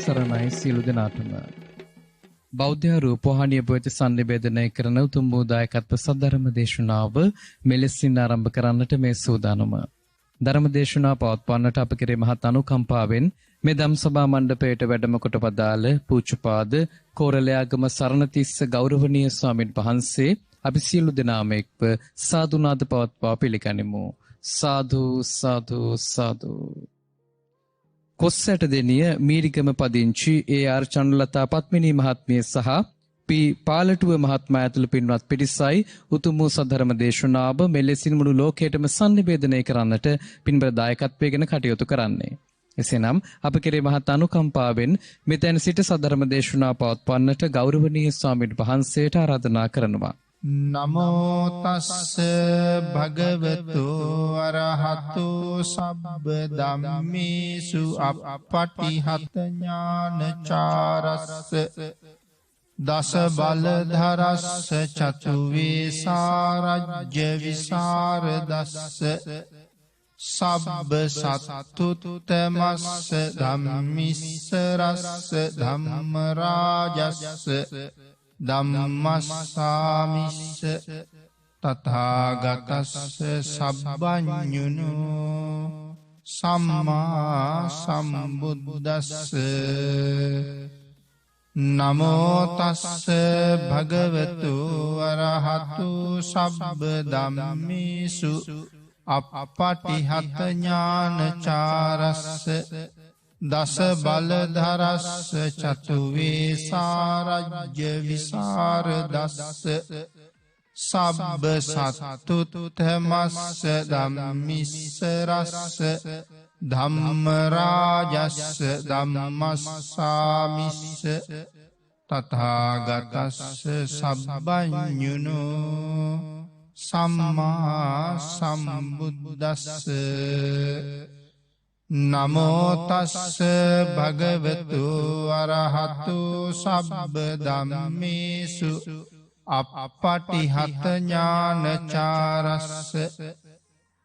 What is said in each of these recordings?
සරණයි සියලු දෙනාටම බෞද්ධ රූපවාහිනිය වෙත සංනිවේදනය කරන උතුම් වූ දායකත්ව සද්ධර්ම දේශනාව මෙලෙසින් ආරම්භ කරන්නට මේ සූදානම. ධර්ම දේශනාව පවත්වන්නට අප කෙරේ මහත් අනුකම්පාවෙන් මේ ධම් සභා මණ්ඩපයට වැඩම කොට වදාළ පූජ්‍යපාද කෝරළයාගම සරණතිස්ස ගෞරවනීය ස්වාමීන් වහන්සේ අපි සියලු දෙනාම එක්ව සාදුනාද පවත්වා පිළිගනිමු. සාදු සාදු සාදු. කොස්සට දෙනිය මීරිගම පදිංචි ඒ.ආර්. චන්ද්‍රලතා පත්මිනී මහත්මිය සහ පී පාලටුව මහත්මයා ඇතුළු පින්වත් පිරිසයි උතුම් වූ සද්ධර්ම දේශනාව මෙලෙසින් මුළු ලෝකයටම සංනිවේදනය කරන්නට පින්බර දායකත්වයෙන් කටයුතු කරන්නේ. එසේනම් අප කෙරේ මහත් අනුකම්පාවෙන් මෙතැන සිට සද්ධර්ම දේශනාව පවත්වන්නට ගෞරවනීය ස්වාමීන් වහන්සේට ආරාධනා කරනවා. නමෝ තස්ස භගවතු අරහතු සබ්බ ධම්මේසු අප්පටිහත ඥානචාරස්ස දස බලධරස්ස චතු වේසාරජ්‍ය විසරදස්ස සබ්බ සත්තුත්තමස්ස ධම්මිස්සරස්ස ධම්ම රාජස්ස ධම්මස්සාමිස්ස තථාගතස්ස සබ්බඤුනෝ සම්මා සම්බුද්දස්ස නමෝ තස්ස භගවතු අරහතු සබ්බ ධම්මේසු අප්පටිහත ඥානචාරස්ස දස බලධරස්ස චතු වේසාරජ්‍ය විසරදස්ස සබ්බ සත්තුත්තමස්ස ධම්මිස්සරස්ස ධම්ම රාජස්ස ධම්මස්සාමිස්ස තථාගතස්ස සබ්බඤුනෝ සම්මා සම්බුද්දස්ස නමෝ තස්ස භගවතු අරහතු සබ්බ ධම්මේසු අප්පටිහත ඥානචාරස්ස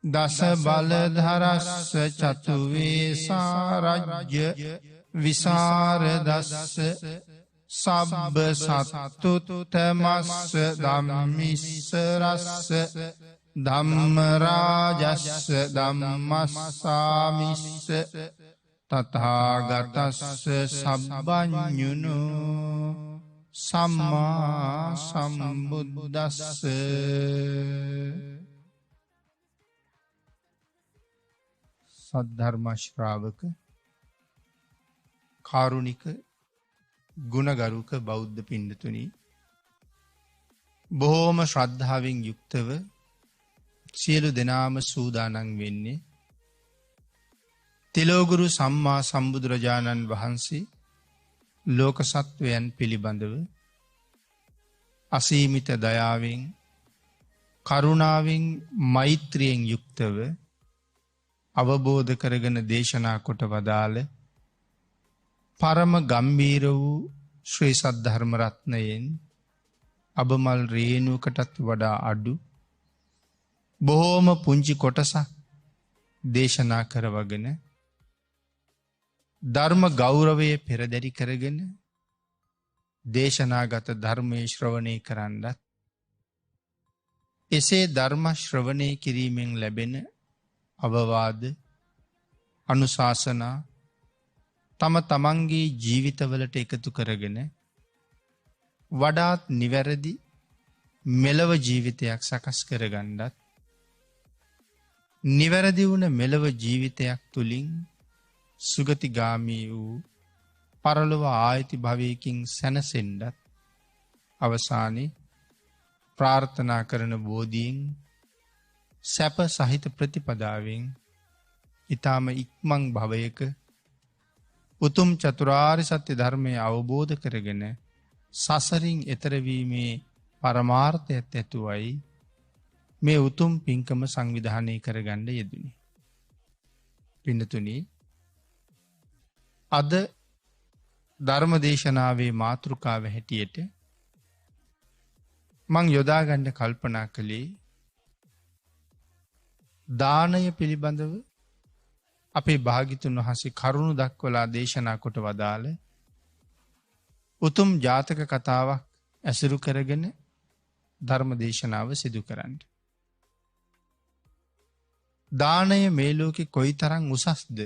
දස බලධරස්ස චතු වේසාරජ්‍ය විසරදස්ස සබ්බ සත්තුත්තමස්ස ධම්මිස්සරස්ස ධම්ම රාජස්ස ධම්මස්සාමිස්ස තථාගතස්ස සබ්බඤුනෝ සම්මා සම්බුද්දස්ස සද්ධර්ම ශ්‍රාවක කාරුණික ගුණගරුක බෞද්ධ පින්නතුනි බොහෝම ශ්‍රද්ධාවෙන් යුක්තව සියලු දෙනාම සූදානම් වෙන්නේ තිලෝගුරු සම්මා සම්බුදුරජාණන් වහන්සේ ලෝක සත්වයන් පිළිබඳව අසීමිත දයාවෙන් කරුණාවෙන් මෛත්‍රියෙන් යුක්තව අවබෝධ කරගෙන දේශනා කොට වදාළ පරම ගම්බීර වූ ශ්‍රී සද්ධර්ම රත්නයෙන් අබමල් රේණුවකටත් වඩා අඩු බොහෝම පුංචි කොටසක් දේශනා කරවගෙන ධර්ම ගෞරවය පෙරදැරි කරගෙන දේශනාගත ධර්මයේ ශ්‍රවණය කරන්නත් එසේ ධර්ම ශ්‍රවණය කිරීමෙන් ලැබෙන අවවාද අනුශාසනා තම තමන්ගේ ජීවිතවලට එකතු කරගෙන වඩාත් නිවැරදි මෙලව ජීවිතයක් සකස් කරගන්නත් නිවැරදි වුණ මෙලව ජීවිතයක් තුළින් සුගතිගාමී වූ පරලොව ආයති භවයකින් සැනසෙන්නත් අවසානයේ ප්‍රාර්ථනා කරන බෝධියෙන් සැප සහිත ප්‍රතිපදාවෙන් ඊටම ඉක්මන් භවයක උතුම් චතුරාර්ය සත්‍ය ධර්මය අවබෝධ කරගෙන සසරින් එතර වීමේ පරමාර්ථයත් ඇතුවයි මේ උතුම් පින්කම සංවිධානය කරගන්න යෙදුනි. පින්නතුනි, අද ධර්මදේශනාවේ මාතෘකාව හැටියට මං යොදාගන්න කල්පනා කළේ දානය පිළිබඳව අපේ භාග්‍යතුන් වහන්සේ කරුණු දක්වලා දේශනා කොට වදාළ උතුම් ජාතක කතාවක් ඇසුරු කරගෙන ධර්ම දේශනාව සිදු කරන්න. දානය මේ ලෝකෙ කොයි තරම් උසස්ද?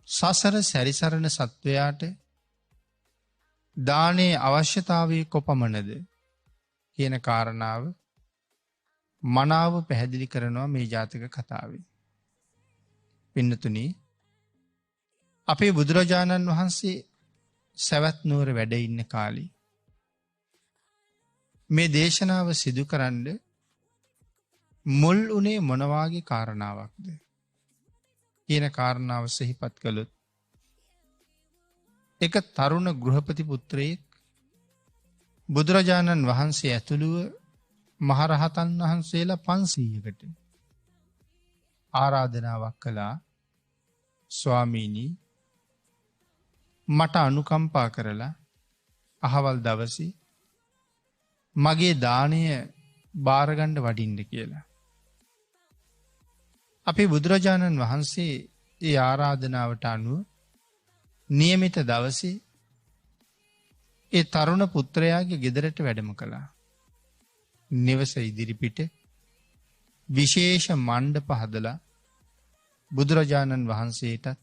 සසර සැරිසරණ සත්වයාට දානයේ අවශ්‍යතාවය කොපමණද කියන කාරණාව මනාව පැහැදිලි කරනවා මේ ජාතක කතාවේ. පින්නතුනි, අපේ බුදුරජාණන් වහන්සේ සවැත් නුවර වැඩ ඉන්න කාලේ මේ දේශනාව සිදු කරන්න මුල් උනේ මොනවාගේ කාරණාවක්ද කියන කාරණාව සිහිපත් කළොත්, එක තරුණ ගෘහපති පුත්‍රයෙක් බුදුරජාණන් වහන්සේ ඇතුළුව මහරහතන් වහන්සේලා 500කට ආරාධනාවක් කළා, ස්වාමීනි මට අනුකම්පා කරලා අහවල් දවසේ මගේ දාණය බාරගන්න වඩින්න කියලා. අපේ බුදුරජාණන් වහන්සේ ඒ ආරාධනාවට අනුව නියමිත දවසේ ඒ තරුණ පුත්‍රයාගේ ගෙදරට වැඩම කළා. නිවස ඉදිරිපිට විශේෂ මණ්ඩප හදලා බුදුරජාණන් වහන්සේටත්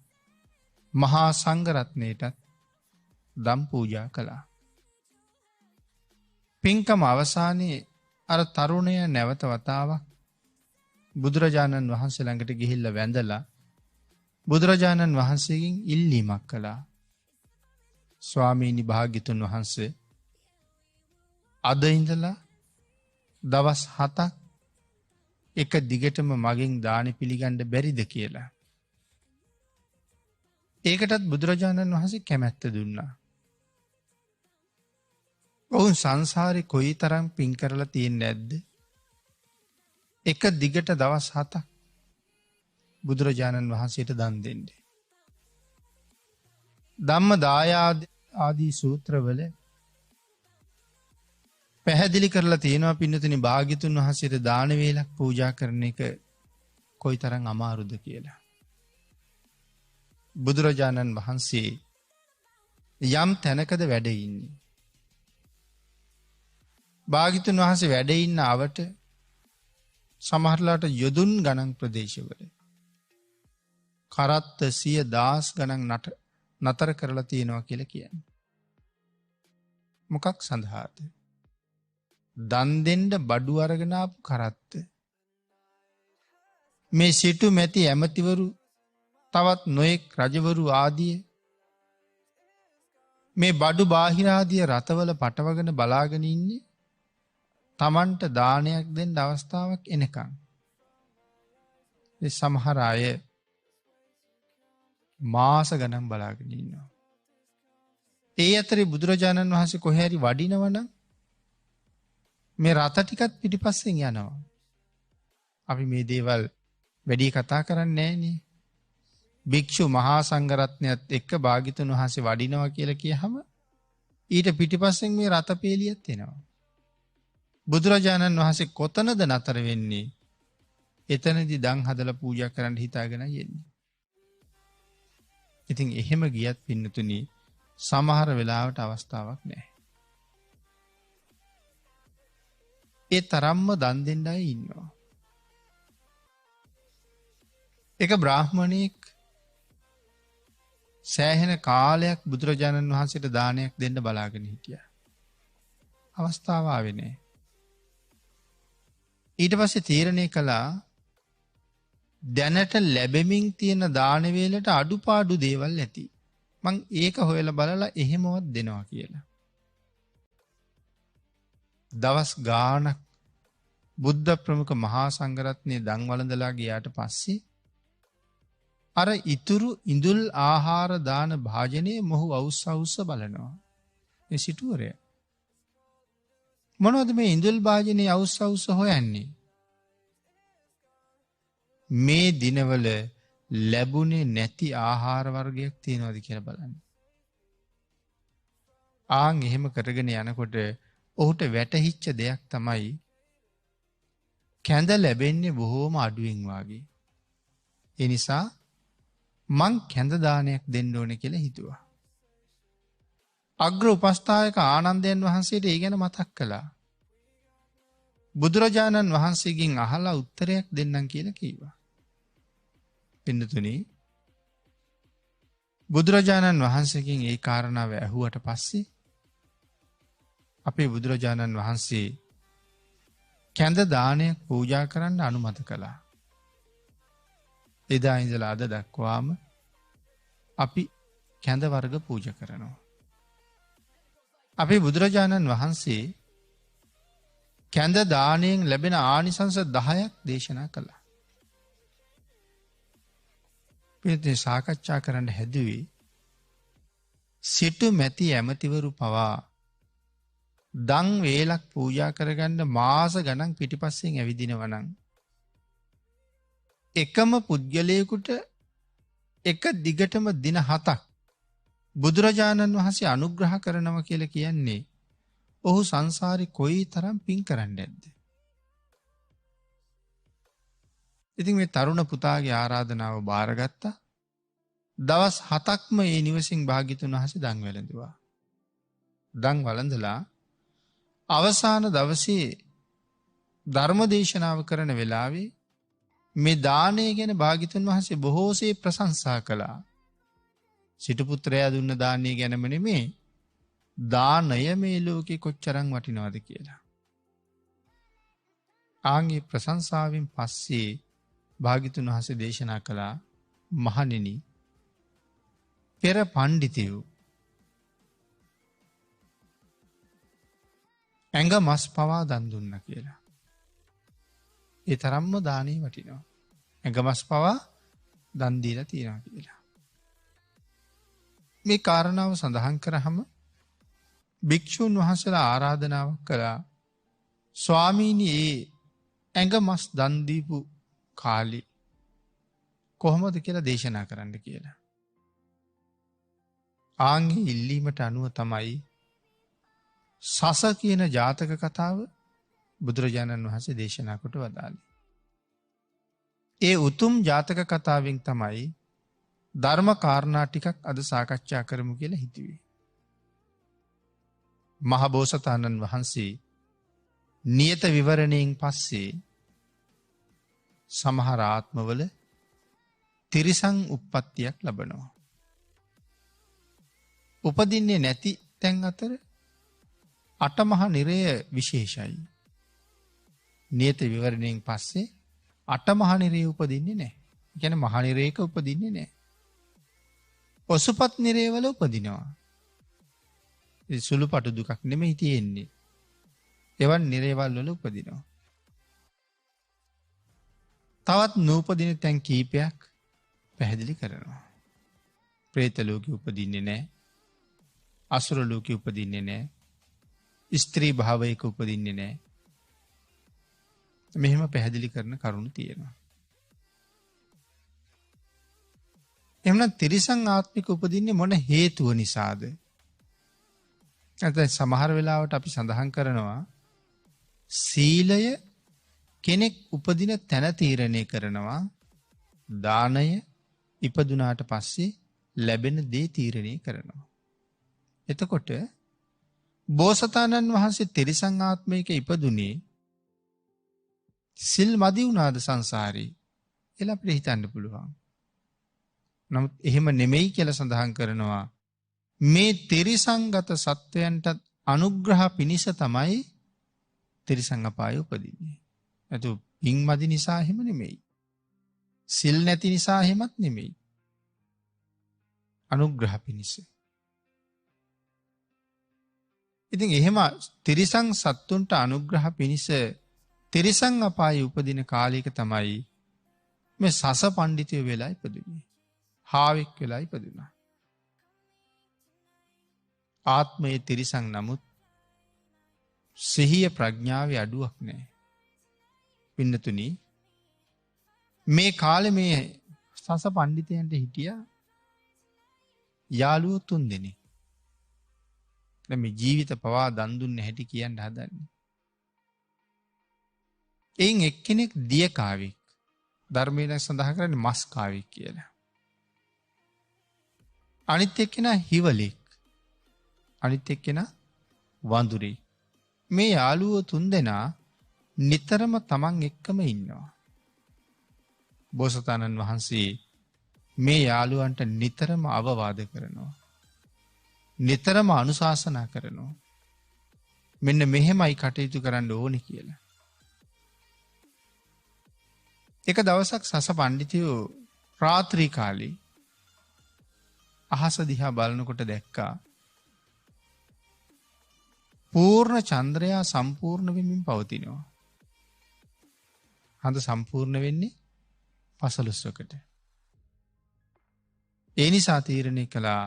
මහා සංඝරත්නයටත් දම් පූජා කළා. පින්කම අවසානයේ අර තරුණය නැවත වතාවක් බුදුරජාණන් වහන්සේ ළඟට ගිහිල්ලා වැඳලා බුදුරජාණන් වහන්සේගෙන් ඉල්ලීමක් කළා. ස්වාමීනි භාග්‍යතුන් වහන්සේ, අද ඉඳලා දවස් 7ක් එක දිගටම මගෙන් දානි පිළිගන්න බැරිද කියලා. ඒකටත් බුදුරජාණන් වහන්සේ කැමැත්ත දුන්නා. ඔවුන් සංසාරේ කොයි තරම් පින් කරලා තියෙන්නේ නැද්ද? එක දිගට දවස් 7ක් බුදුරජාණන් වහන්සේට දන් දෙන්නේ. ධම්ම දායාද ආදී සූත්‍රවල පැහැදිලි කරලා තියෙනවා පින්නතුනි, භාග්‍යතුන් වහන්සේට දාන වේලක් පූජා කරන එක කොයිතරම් අමාරුද කියලා. බුදුරජාණන් වහන්සේ යම් තැනකද වැඩ ඉන්නේ. භාග්‍යතුන් වහන්සේ වැඩ ඉන්න අවට සමහරලාට යොදුන් ගණන් ප්‍රදේශවල කරත්ත 100,000 ගණන් නතර කරලා තියෙනවා කියලා කියන්නේ. මොකක් සඳහාද? දන් දෙන්න බඩු අරගෙන ආපු කරත්ත. මේ සිටු මැති ඇමතිවරු, තවත් නොයෙක් රජවරු ආදිය මේ බඩු බාහිර ආදිය රතවල පටවගෙන බලාගෙන ඉන්නේ තමන්ට දානයක් දෙන්න අවස්ථාවක් එනකන්. ඒ සමහර අය මාස ගණන් බලාගෙන ඉන්නවා. ඒ අතරේ බුදුරජාණන් වහන්සේ කොහේ හරි වඩිනවනම් මේ රත ටිකත් පිටිපස්සෙන් යනවා. අපි මේ දේවල් වැඩි කතා කරන්නේ නැහනේ. භික්ෂු මහා සංඝරත්නයත් එක්ක භාග්‍යතුන් වහන්සේ වඩිනවා කියලා කියහම ඊට පිටිපස්සෙන් මේ රත පේලියත් එනවා. බුදුරජාණන් වහන්සේ කොතනද නතර වෙන්නේ? එතනදී දන් හදලා පූජා කරන්න හිතාගෙන යන්නේ. ඉතින් එහෙම ගියත් පින්නතුනි, සමහර වෙලාවට අවස්ථාවක් නැහැ. ඒ තරම්ම දන් දෙන්න අය ඉන්නවා. එක බ්‍රාහ්මණයෙක් සෑහෙන කාලයක් බුදුරජාණන් වහන්සේට දානයක් දෙන්න බලාගෙන හිටියා. අවස්ථාව ආවේ නැහැ. ඊට පස්සේ තීරණය කළා දැනට ලැබෙමින් තියෙන දාන වේලට අඩුපාඩු දේවල් ඇති. මං ඒක හොයලා බලලා එහෙමවත් දෙනවා කියලා. දවස් ගාණක් බුද්ධ ප්‍රමුඛ මහා සංඝරත්නයේ දන් වළඳලා ගියාට පස්සේ අර ඉතුරු ඉඳුල් ආහාර දාන භාජනයේ මොහු අවුස්ස බලනවා. මේ සිටුවරයා මොනවද මේ ඉඳුල් භාජනයේ අවුස් හොයන්නේ? මේ දිනවල ලැබුණේ නැති ආහාර වර්ගයක් තියෙනවද කියලා බලන්න. ආන් එහෙම කරගෙන යනකොට ඔහුට වැටහිච්ච දෙයක් තමයි කැඳ ලැබෙන්නේ බොහෝම අඩුවෙන් වාගේ. ඒ නිසා මං කැඳ දානයක් දෙන්න ඕනේ කියලා හිතුවා. අග්‍ර උපස්ථායක ආනන්දයන් වහන්සේට ඒ ගැන මතක් කළා. බුදුරජාණන් වහන්සේගෙන් අහලා උත්තරයක් දෙන්නම් කියලා කිව්වා. පින්නතුනි, බුදුරජාණන් වහන්සේගෙන් ඒ කාරණාව ඇහුවට පස්සේ අපේ බුදුරජාණන් වහන්සේ කැඳ දානයක් පූජා කරන්න අනුමත කළා. එදා ඉඳලා අද දක්වාම අපි කැඳ වර්ග පූජා කරනවා. අපේ බුදුරජාණන් වහන්සේ කැඳ දානයෙන් ලැබෙන ආනිසංස 10ක් දේශනා කළා. පිළිතුරු සාකච්ඡා කරන්න හැදුවේ සිටු මැති ඇමතිවරු පවා දන් වේලක් පූජා කරගන්න මාස ගණන් පිටිපස්සෙන් ඇවිදිනවා නම් එකම පුද්ගලයෙකුට එක දිගටම දින 7ක් බුදුරජාණන් වහන්සේ අනුග්‍රහ කරනවා කියලා කියන්නේ ඔහු සංසාරේ කොයි තරම් පින් කරන්නේ නැද්ද? ඉතින් මේ තරුණ පුතාගේ ආරාධනාව බාරගත්තා. දවස් 7ක්ම ඒ නිවසින් භාග්‍යතුන් වහන්සේ දන් වැළඳුවා. දන් වළඳලා අවසාන දවසේ ධර්ම දේශනාව කරන වෙලාවේ මේ දානය ගැන භාග්‍යතුන් වහන්සේ බොහෝසේ ප්‍රශංසා කළා. සිටු පුත්‍රයා දුන්න දානය ගැනම නෙමේ දානය මේ ලෝකේ කොච්චරම් වටිනවද කියලා. ආන්ගේ ප්‍රශංසාවෙන් පස්සේ භාග්‍යතුන් වහන්සේ දේශනා කළා, මහණෙනි, පෙර පණ්ඩිතයෝ ඇඟ මස් පවා දන් දුන්නා කියලා. ඒ තරම්ම දානේ වටිනවා. ඇඟ මස් පවා දන් දීලා තියෙනවා කියලා. මේ කාරණාව සඳහන් කරාම භික්ෂුන් වහන්සේලා ආරාධනාවක් කළා, ස්වාමීනි, ඒ ඇඟ මස් දන් දීපු කාලේ කොහොමද කියලා දේශනා කරන්න කියලා. ආන්ගේ ඉල්ලීමට අනුව තමයි සස කියන ජාතක කතාව බුදුරජාණන් වහන්සේ දේශනා කොට වදාළේ. ඒ උතුම් ජාතක කතාවෙන් තමයි ධර්ම කාරණා ටිකක් අද සාකච්ඡා කරමු කියලා හිතුවේ. මහබෝසතාණන් වහන්සේ නියත විවරණයෙන් පස්සේ සමහර ආත්මවල තිරිසන් උප්පත්තියක් ලබනවා. උපදින්නේ නැති තැන් අතර අටමහා නිරය විශේෂයි. නියත විවරණයෙන් පස්සේ අටමහා නිරේ උපදින්නේ නැහැ. ඒ කියන්නේ මහා නිරේක උපදින්නේ නැහැ. ඔසුපත් නිරේවල උපදිනවා. ඒ සුළුපටු දුකක් නෙමෙයි තියෙන්නේ. එවන් නිරේවල් වල උපදිනවා. තවත් නූපදින තැන් කීපයක් පැහැදිලි කරනවා. പ്രേත ලෝකෙ උපදින්නේ නැහැ. අසුර ලෝකෙ උපදින්නේ නැහැ. ස්ත්‍රී භාවයක උපදින්නේ නැහැ. මෙහෙම පැහැදිලි කරන කරුණු තියෙනවා. එහෙනම් තිරිසන් ආත්මික උපදින්නේ මොන හේතුව නිසාද? නැත්නම් සමහර වෙලාවට අපි සඳහන් කරනවා සීලය කෙනෙක් උපදින තැන තීරණය කරනවා, දානය ඉපදුනාට පස්සේ ලැබෙන දේ තීරණය කරනවා. එතකොට බෝසතාණන් වහන්සේ තිරිසන් ආත්මයක ඉපදුනේ සිල් මදි වුණාද සංසාරේ? එලා අපිට හිතන්න පුළුවන්. නමුත් එහෙම නෙමෙයි කියලා සඳහන් කරනවා. මේ තිරිසංගත සත්වයන්ට අනුග්‍රහ පිණිස තමයි තිරිසං අපායේ උපදින්නේ. එතු පින් මදි නිසා එහෙම නෙමෙයි. සිල් නැති නිසා එහෙමත් නෙමෙයි. අනුග්‍රහ පිණිස. ඉතින් එහෙම තිරිසං සත්තුන්ට අනුග්‍රහ පිණිස තිරිසං අපායේ උපදින කාලයක තමයි මේ සස පඬිතුයෝ වෙලා ඉපදුනේ. හාවෙක් වෙලා ඉපදුනා. ආත්මයේ තිරිසං නමුත් සිහිය ප්‍රඥාවේ අඩුවක් නෑ. පින්නතුනි මේ කාලේ මේ සස පණ්ඩිතයන්ට හිටියා යාළුවෝ 3 දෙනෙක්. දැන් මේ ජීවිත පවා දන් දුන්නේ හැටි කියන්න හදන්නේ. එයින් එක්කෙනෙක් දියකාවෙක්. ධර්මයේ සඳහන් කරන්නේ මස් කාවෙක් කියලා. අනිත් එක්කෙනා හිවලෙක්. අනිත් එක්කෙනා වඳුරෙක්. මේ යාළුවෝ 3 දෙනා නිතරම තමන් එක්කම ඉන්නවා. බෝසතාණන් වහන්සේ මේ යාළුවන්ට නිතරම අවවාද කරනවා. නිතරම අනුශාසනා කරනවා. මෙන්න මෙහෙමයි කටයුතු කරන්න ඕනේ කියලා. එක දවසක් සස පණ්ඩිතයෝ රාත්‍රී කාලේ අහස දිහා බලනකොට දැක්කා පූර්ණ චන්ද්‍රයා සම්පූර්ණ වෙමින් පවතිනවා. හඳ සම්පූර්ණ වෙන්නේ 15කට. ඒ නිසා තීරණය කළා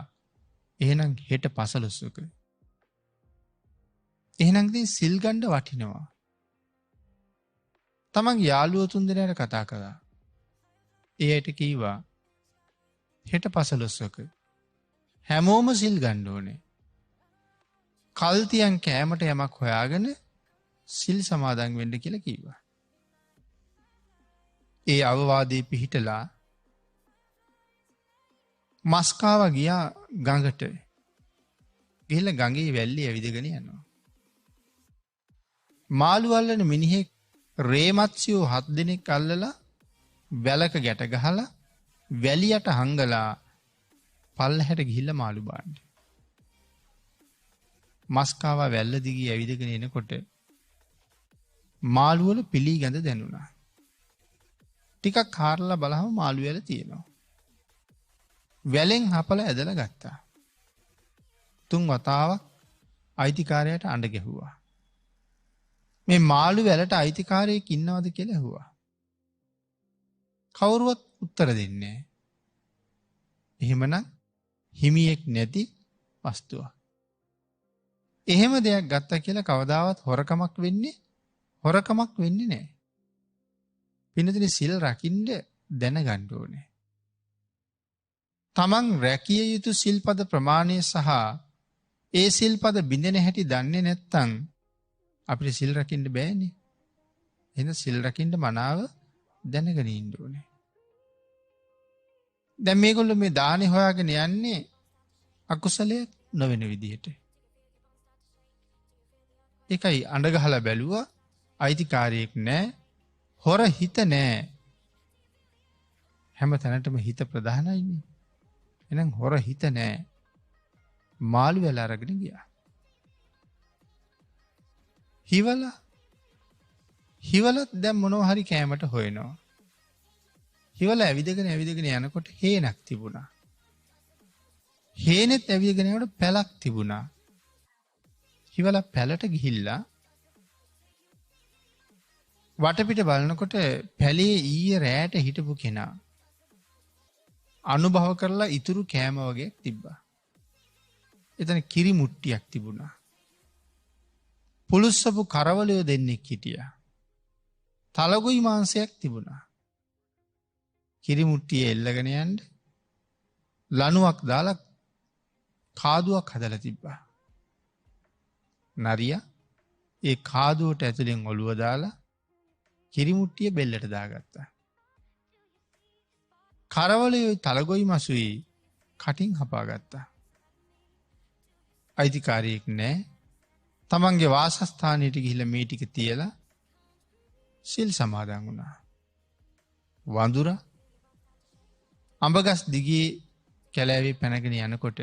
එහෙනම් හෙට 15ක. එහෙනම් ඉතින් සිල් ගන්න වටිනවා. තමන් යාළුවෝ 3 දෙනාට කතා කළා. ඒ ඇයිට කීවා හෙට 15ක හැමෝම සිල් ගන්න ඕනේ. කල්තියන් කෑමට යමක් හොයාගෙන සිල් සමාදන් වෙන්න කියලා කිව්වා. ඒ අවවාදේ පිහිටලා මස්කාව ගියා ගඟට. ගිහලා ගඟේ වැල්ලේ ඇවිදගෙන යනවා. මාළු අල්ලන මිනිහෙක් රේමත්සියෝ 7 දෙනෙක් අල්ලලා වැලක ගැට ගහලා වැලියට හංගලා පල්ලහැට ගිහිල්ලා මාළු බාන්න. මස්කාව වැල්ල දිගේ ඇවිදගෙන එනකොට මාළු වල පිලි ගඳ දැනුණා. ටිකක් කාරලා බලහම මාළු වැල තියෙනවා. වැලෙන් හපලා ඇදලා ගත්තා. 3 වතාවක් අයිතිකාරයාට අඬ ගැහුවා. මේ මාළු වැලට අයිතිකාරයෙක් ඉන්නවද කියලා ඇහුවා. කවුරුවත් උත්තර දෙන්නේ නැහැ. එහෙමනම් හිමියෙක් නැති වස්තුවක්. එහෙම දෙයක් ගත්තා කියලා කවදාවත් හොරකමක් වෙන්නේ නැහැ. පින්නතුනි සිල් රකින්න දැනගන්න ඕනේ. තමන් රැකිය යුතු සිල්පද ප්‍රමාණය සහ ඒ සිල්පද බිඳෙන හැටි දන්නේ නැත්නම් අපිට සිල් රකින්න බෑනේ. එහෙනම් සිල් රකින්න මනාව දැනගෙන ඉන්න ඕනේ. දැන් මේගොල්ලෝ මේ දානේ හොයාගෙන යන්නේ අකුසලයේ නොවන විදිහට. ඒකයි අඬ ගහලා බැලුවා අයිතිකාරයෙක් නැහැ. හොර හිත නැහැ. හැම තැනටම හිත ප්‍රධානයිනේ. එහෙනම් හොර හිත නැහැ. මාළු වැල අරගෙන ගියා. හිවලත් දැන් මොනවා හරි කෑමට හොයනවා. හිවල ඇවිදගෙන යනකොට හේනක් තිබුණා. හේනෙත් ඇවිදගෙන යනකොට පැලක් තිබුණා. හිවල පැලට ගිහිල්ලා වටපිට බලනකොට පැලේ ඊයේ රෑට හිටපු කෙනා අනුභව කරලා ඉතුරු කෑම වගේ තිබ්බා. එතන කිරි මුට්ටියක් තිබුණා. පුලුස්සපු කරවලයෝ දෙන්නෙක් හිටියා. තලගොයි මාංශයක් තිබුණා. කිරි මුට්ටිය එල්ලගෙන යන්න ලණුවක් දාලා කාදුවක් හදලා තිබ්බා. නරියා ඒ කාදුවට ඇතුලෙන් ඔළුව දාලා කිරි මුට්ටිය බෙල්ලට දාගත්තා. කරවලයෝ තලගොයි මසුයි කටින් හපාගත්තා. අයිතිකාරයෙක් නැහැ. තමන්ගේ වාසස්ථානයට ගිහිල්ලා මේ ටික තියලා සිල් සමාදන් වුණා. වඳුරා අඹගස් දිගේ කැලෑවේ පැනගෙන යනකොට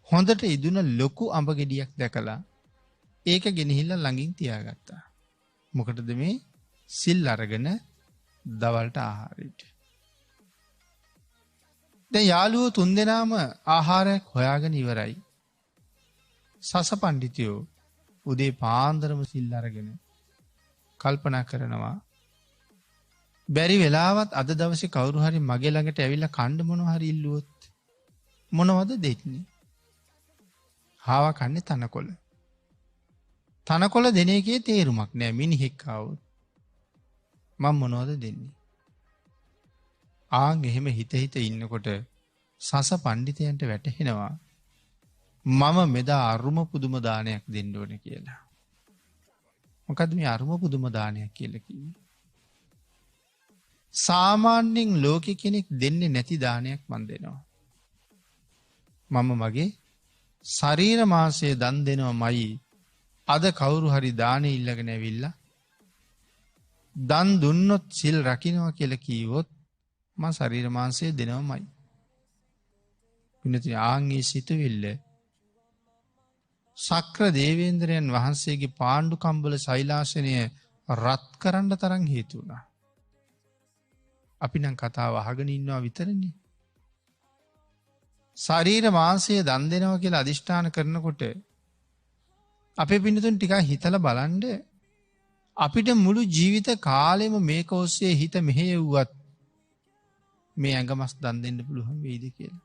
හොඳට ඉදුණ ලොකු අඹ ගෙඩියක් දැකලා ඒක ගෙනහිල්ලා ළඟින් තියාගත්තා. මොකටද මේ සිල් අරගෙන දවල්ට ආහාරයට. දැන් යාළුවෝ 3 දෙනාම ආහාරයක් හොයාගෙන ඉවරයි. සස පණ්ඩිතයෝ උදේ පාන්දරම සිල් අරගෙන කල්පනා කරනවා බැරි වෙලාවත් අද දවසේ කවුරු හරි මගේ ළඟට ඇවිල්ලා කන්න මොනවා හරි ඉල්ලුවොත් මොනවද දෙන්නේ? හාවා කන්නේ තනකොළ. තනකොළ දෙන එකේ තේරුමක් නෑ මිනිහෙක් ආවොත්. මම මොනවද දෙන්නේ? ආන් එහෙම හිත හිත ඉන්නකොට සස පණ්ඩිතයන්ට වැටහෙනවා මම මෙදා අරුම පුදුම දානයක් දෙන්න ඕනේ කියලා. මොකද්ද මේ අරුම පුදුම දානයක් කියලා කිව්වේ? සාමාන්‍යයෙන් ලෝකෙ කෙනෙක් දෙන්නේ නැති දානයක් මන් දෙනවා. මම මගේ ශරීර මාංශය දන් දෙනවමයි අද කවුරු හරි දානෙ ඉල්ලගෙන ඇවිල්ලා දන් දුන්නොත් සිල් රකින්නවා කියලා කීවොත් මම ශරීර මාංශය දෙනවමයි. පින්නතින ආන්ගේ සිතුවිල්ල ශක්‍ර දේවේන්ද්‍රයන් වහන්සේගේ පාණ්ඩු කම්බල ශෛලාසනය රත් කරන්න තරම් හේතු වුණා. අපි නම් කතාව අහගෙන ඉන්නවා විතරනේ. ශරීර මාංශය දන් දෙනවා කියලා අදිෂ්ඨාන කරනකොට අපේ පින්නතුන් ටිකක් හිතලා බලන්න අපිට මුළු ජීවිත කාලෙම මේක ඔස්සේ හිත මෙහෙයුවත් මේ ඇඟමස් දන් දෙන්න පුළුවන් වෙයිද කියලා.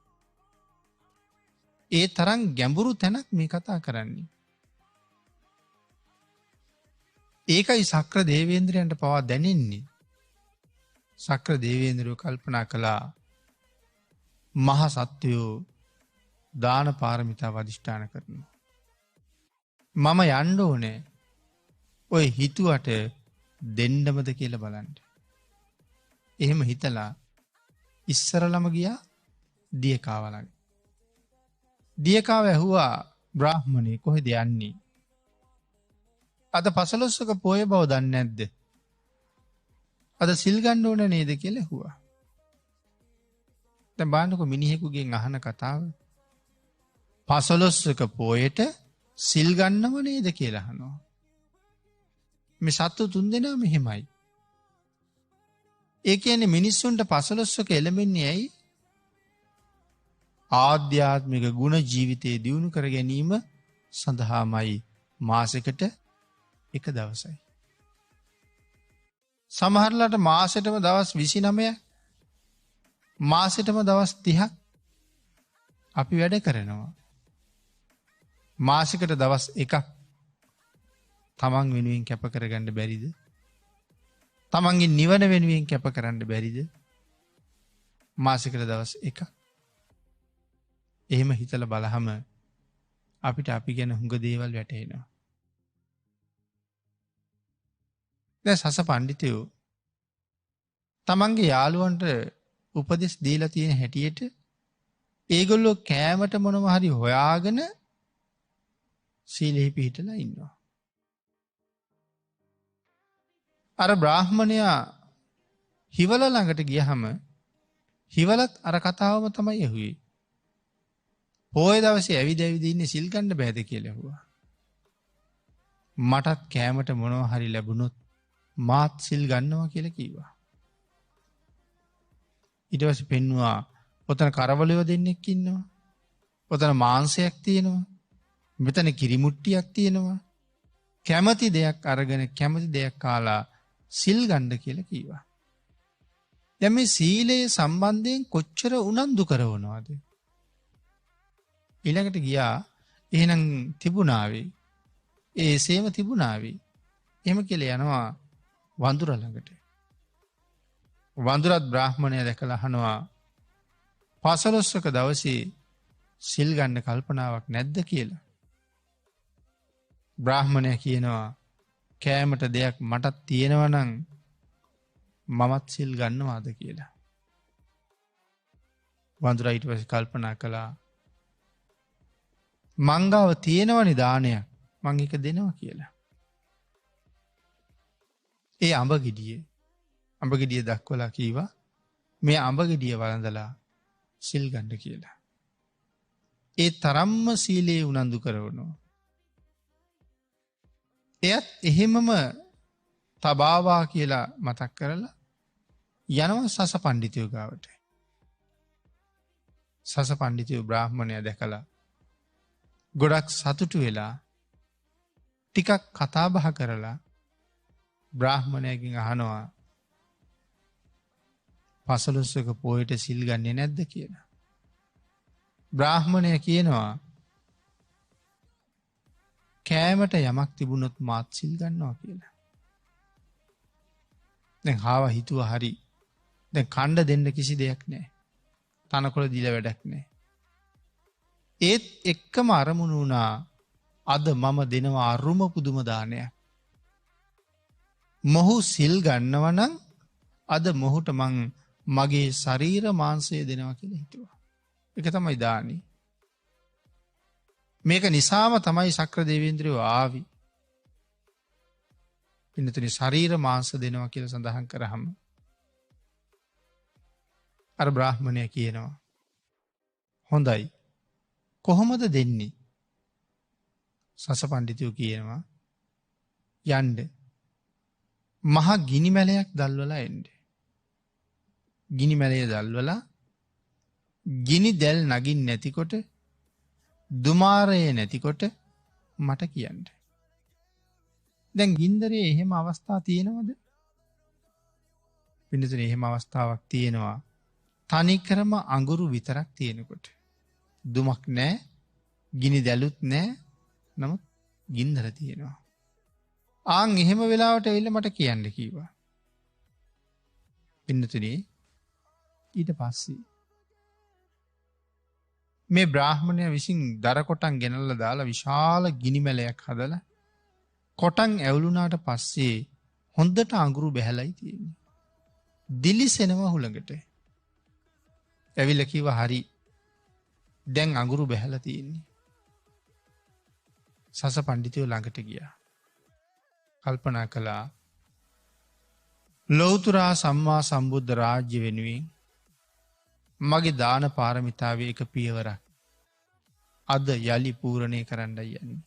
ඒ තරම් ගැඹුරු තැනක් මේ කතා කරන්නේ. ඒකයි ශක්‍ර දේවේන්ද්‍රයන්ට පවා දැනෙන්නේ. ශක්‍ර දේවේන්ද්‍රයෝ කල්පනා කළා මහ සත්වයෝ දාන පාරමිතාව අධිෂ්ඨාන කරනවා. මම යන්න ඕනේ ඔය හිතුවට දෙන්නමද කියලා බලන්න. එහෙම හිතලා ඉස්සරලම ගියා දියකාව ළඟ. දියකාව ඇහුවා බ්‍රාහ්මණේ කොහෙද යන්නේ? අද පසළොස්වක පොය බව දන්නේ නැද්ද? අද සිල් ගන්න ඕන නේද කියලා ඇහුවා. දැන් බලන්නකො මිනිහෙකුගෙන් අහන කතාව. පසළොස්වක පොයට සිල් ගන්නව නේද කියලා අහනවා. මේ සත්තු තුන්දෙනා මෙහෙමයි. ඒ කියන්නේ මිනිස්සුන්ට පසළොස්වක එළඹෙන්නේ ඇයි? ආධ්‍යාත්මික ගුණ ජීවිතයේ දියුණු කර ගැනීම සඳහාමයි මාසෙකට එක දවසයි. සමහරලාට මාසෙටම දවස් 29ක් මාසෙටම දවස් 30ක් අපි වැඩ කරනවා. මාසෙකට දවස් එකක් තමන් වෙනුවෙන් කැප කරගන්න බැරිද? තමන්ගේ නිවන වෙනුවෙන් කැප කරන්න බැරිද? මාසෙකට දවස් එකක්. එහෙම හිතලා බලහම අපිට අපි ගැන හුඟ දේවල් වැටහෙනවා. දැන් සස පඬිතුයෝ තමන්ගේ යාළුවන්ට උපදෙස් දීලා තියෙන හැටියට ඒගොල්ලෝ කෑමට මොනවා හරි හොයාගෙන සීලෙහි පිහිටලා ඉන්නවා. අර බ්‍රාහ්මණයා හිවල ළඟට ගියහම හිවලත් අර කතාවම තමයි ඇහුවේ. පොය දවසේ ඇවිද ඇවිද ඉන්නේ සිල් ගන්න බෑද කියලා ඇහුවා. මටත් කෑමට මොනවා හරි ලැබුණොත් මාත් සිල් ගන්නවා කියලා කිව්වා. ඊට පස්සේ පෙන්නවා ඔතන කරවලියෝ දෙන්නෙක් ඉන්නවා. ඔතන මාංශයක් තියෙනවා. මෙතන කිරිමුට්ටියක් තියෙනවා. කැමති දෙයක් අරගෙන කැමති දෙයක් කාලා සිල් ගන්න කියලා කිව්වා. දැන් මේ සීලය සම්බන්ධයෙන් කොච්චර උනන්දු කරනවද? ඊළඟට ගියා එහෙනම් තිබුණාවේ ඒසේම තිබුණාවේ. එහෙම කියලා යනවා වඳුර ළඟට. වඳුරත් බ්‍රාහ්මණය දැකලා අහනවා පසළොස්වක දවසේ සිල් ගන්න කල්පනාවක් නැද්ද කියලා. බ්‍රාහ්මණය කියනවා කෑමට දෙයක් මටත් තියෙනවා නම් මමත් සිල් ගන්නවාද කියලා. වඳුරා ඊට පස්සේ කල්පනා කළා මංගාව තියෙනවනේ දානයක් මං එක දෙනවා කියලා. ඒ අඹ ගෙඩිය දක්වලා කීවා මේ අඹ ගෙඩිය වළඳලා සිල් ගන්න කියලා. ඒ තරම්ම සීලේ උනන්දු කරවනවා. එයත් එහෙමම තබාවා කියලා මතක් කරලා යනවා සස පඬිතුයෝ ගාවට. සස පඬිතුයෝ බ්‍රාහ්මණයා දැකලා ගොඩක් සතුටු වෙලා ටිකක් කතා බහ කරලා බ්‍රාහ්මණයකින් අහනවා පසළොස්වක පොයට සිල් ගන්නේ නැද්ද කියලා. බ්‍රාහ්මණය කියනවා කෑමට යමක් තිබුණොත් මාත් සිල් ගන්නවා කියලා. දැන් හාව හිතුව හරි. දැන් කණ්ඩ දෙන්න කිසි දෙයක් නෑ. තනකොළ දීලා වැඩක් නෑ. ඒත් එක්කම අරමුණු වුණා අද මම දෙනවා අරුම පුදුම දානයක්. මොහු සිල් ගන්නවනම් අද මොහුට මං මගේ ශරීර මාංශය දෙනවා කියලා හිතුවා. ඒක තමයි දානේ. මේක නිසාම තමයි ශක්‍ර දේවේන්ද්‍රයෝ ආවි. පින්නතුනි ශරීර මාංශ දෙනවා කියලා සඳහන් කරාම අර බ්‍රාහ්මණයා කියනවා හොඳයි කොහොමද දෙන්නේ? සස පඬිතුයෝ කියනවා යන්න මහා ගිනි මැලයක් දැල්වලා එන්න. ගිනි මැලය දැල්වලා ගිනි දැල් නගින් නැතිකොට දුමාරය නැතිකොට මට කියන්න. දැන් ගින්දරේ එහෙම අවස්ථා තියෙනවද? පින්නතුනි එහෙම අවස්ථාවක් තියෙනවා. තනිකරම අඟුරු විතරක් තියෙනකොට. දුමක් නෑ, ගිනි දැලුත් නෑ, නමුත් ගින්දර තියෙනවා. ආන් එහෙම වෙලාවට ඇවිල්ලා මට කියන්න කිව්වා. පින්නතුනි ඊට පස්සේ මේ බ්‍රාහ්මණයා විසින් දර කොටන් ගෙනල්ලා දාලා විශාල ගිනි මැලයක් හදලා කොටන් ඇවුලුනාට පස්සේ හොඳට අඟුරු බැහැලයි තියෙන්නේ. දිලිසෙනවා හුළඟට. ඇවිල්ලා කිව්වා හරි. දැන් අඟුරු බැහැලා තියෙන්නේ. සස පඬිතුයෝ ළඟට ගියා. කල්පනා කළා ලෞතුරා සම්මා සම්බුද්ධ රාජ්‍ය වෙනුවෙන් මගේ දාන පාරමිතාවේ එක පියවරක් අද යලි පූරණය කරන්නයි යන්නේ.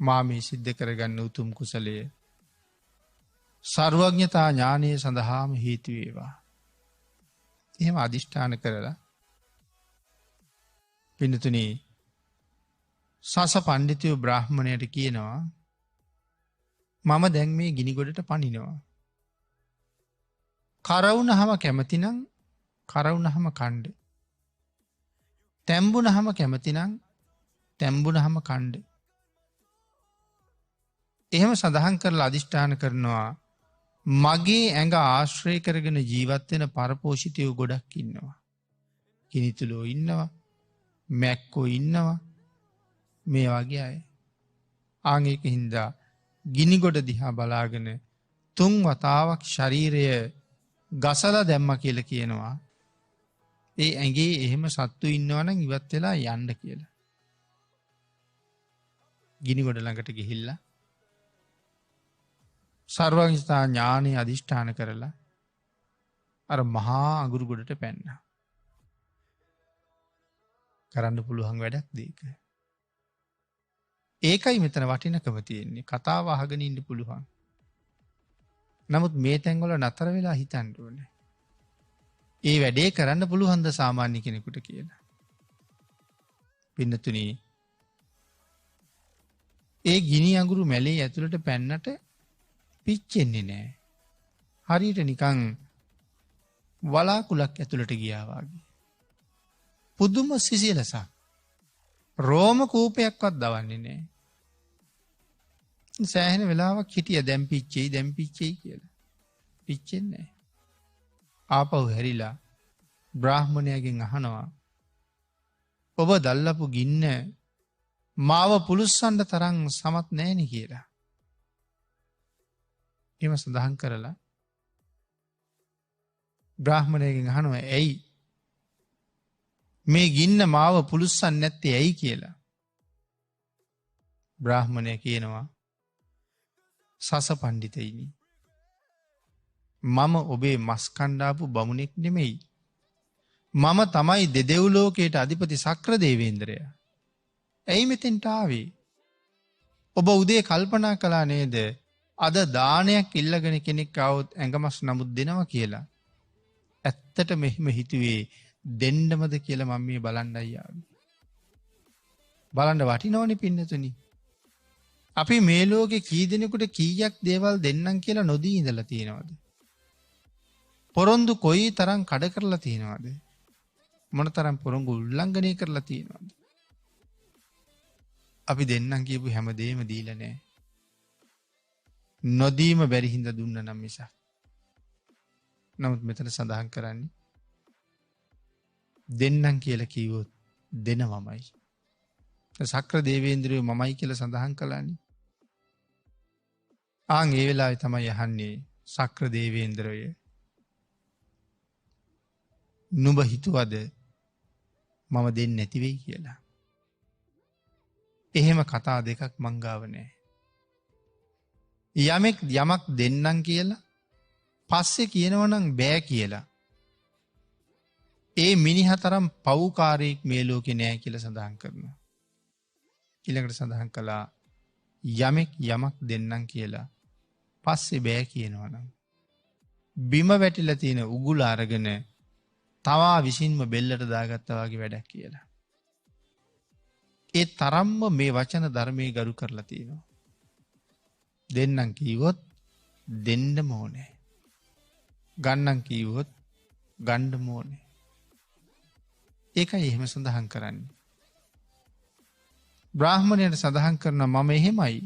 මා මේ සිද්ධ කරගන්න උතුම් කුසලය සර්වඥතා ඥානය සඳහාම හේතු වේවා. එහෙම අදිෂ්ඨාන කරලා පින්නතුනි සස පඬිතුයෝ බ්‍රාහ්මණයට කියනවා මම දැන් මේ ගිනි ගොඩට පනිනවා. කරවුනහම කැමතිනම් කරවුනහම කණ්ඩ. තැම්බුනහම කැමතිනම් තැම්බුනහම කණ්ඩ. එහෙම සඳහන් කරලා අදිෂ්ඨාන කරනවා මගේ ඇඟ ආශ්‍රය කරගෙන ජීවත් වෙන පරපෝෂිතයෝ ගොඩක් ඉන්නවා. කිනිතුලෝ ඉන්නවා, මැක්කෝ ඉන්නවා, මේ වගේ අය. ආන් ඒක හින්දා ගිනිගොඩ දිහා බලාගෙන 3 වතාවක් ශරීරය ගසලා දැම්මා කියලා කියනවා. ඒ ඇඟේ එහෙම සත්තු ඉන්නවා නම් ඉවත් වෙලා යන්න කියලා. ගිනිගොඩ ළඟට ගිහිල්ලා සර්වඥතා ඥානෙ අදිෂ්ඨාන කරලා අර මහා අඟුරු ගොඩට පැන්නා. කරන්න පුළුවන් වැඩක් දෙයක. ඒකයි මෙතන වටිනකම තියෙන්නේ. කතාව අහගෙන ඉන්න පුළුවන්. නමුත් මේ තැන්වල නතර වෙලා හිතන්න ඕනේ. ඒ වැඩේ කරන්න පුළුවන්ද සාමාන්‍ය කෙනෙකුට කියලා. පින්නතුනි ඒ ගිනි අඟුරු මැලේ ඇතුළට පැන්නට පිච්චෙන්නේ නෑ. හරියට නිකන් වලාකුලක් ඇතුළට ගියා වගේ. පුදුම සිසිලසක්. රෝම කූපයක්වත් දවන්නේ නෑ. සෑහෙන වෙලාවක් හිටිය දැන් පිච්චෙයි කියලා. පිච්චෙන්නේ නෑ. ආපහු හැරිලා බ්‍රාහ්මණයාගෙන් අහනවා ඔබ දැල්ලපු ගින්න මාව පුලුස්සන්න තරම් සමත් නෑනේ කියලා. එහෙම සඳහන් කරලා බ්‍රාහ්මණයගෙන් අහනවා ඇයි මේ ගින්න මාව පුලුස්සන්නේ නැත්තේ ඇයි කියලා. බ්‍රාහ්මණය කියනවා සස පඬිතෙයිනි මම ඔබේ මස් කණ්ඩාපු බමුණෙක් නෙමෙයි. මම තමයි දෙදෙව් ලෝකයට අධිපති ශක්‍ර දේවේන්ද්‍රයා. ඇයි මෙතෙන්ට ආවේ? ඔබ උදේ කල්පනා කළා නේද අද දානයක් ඉල්ලගෙන කෙනෙක් આવොත් ඇඟමස් නමුත් දෙනවා කියලා. ඇත්තට මෙහෙම හිතුවේ දෙන්නමද කියලා මම මේ බලන්නයි ආවේ. බලන්න වටිනවනේ පින්නතුනි. අපි මේ ලෝකේ කී දෙනෙකුට කීයක් දේවල් දෙන්නම් කියලා නොදී ඉඳලා තියෙනවද? පොරොන්දු කොයි තරම් කඩ කරලා තියෙනවද? මොන තරම් පොරොන්දු උල්ලංඝනය කරලා තියෙනවද? අපි දෙන්නම් කියපු හැමදේම දීලා නැහැ. නොදීම බැරි හින්දා දුන්න නම් මිසක්. නමුත් මෙතන සඳහන් කරන්නේ දෙන්නම් කියලා කිව්වොත් දෙනවමයි. සක්‍ර දේවේන්ද්‍රයෝ මමයි කියලා සඳහන් කළානේ. ආන් ඒ වෙලාවේ තමයි අහන්නේ සක්‍ර දේවේන්ද්‍රය නුඹ හිතුවද මම දෙන්නේ නැති වෙයි කියලා. එහෙම කතා දෙකක් මං ගාව නැහැ. යමෙක් යමක් දෙන්නම් කියලා පස්සේ කියනවනම් බෑ කියලා. ඒ මිනිහා තරම් පව්කාරයෙක් මේ ලෝකේ නැහැ කියලා සඳහන් කරනවා. ඊළඟට සඳහන් කළා යමෙක් යමක් දෙන්නම් කියලා පස්සේ බෑ කියනවනම් බිම වැටිලා තියෙන උගුල අරගෙන තවා විසින්ම බෙල්ලට දාගත්තා වගේ වැඩක් කියලා. ඒ තරම්ම මේ වචන ධර්මයේ ගරු කරලා තියෙනවා. දෙන්නම් කීවොත් දෙන්නම ඕනේ. ගන්නම් කීවොත් ගන්නම ඕනේ. ඒකයි එහෙම සඳහන් කරන්නේ. බ්‍රාහ්මණයට සඳහන් කරන මම එහෙමයි.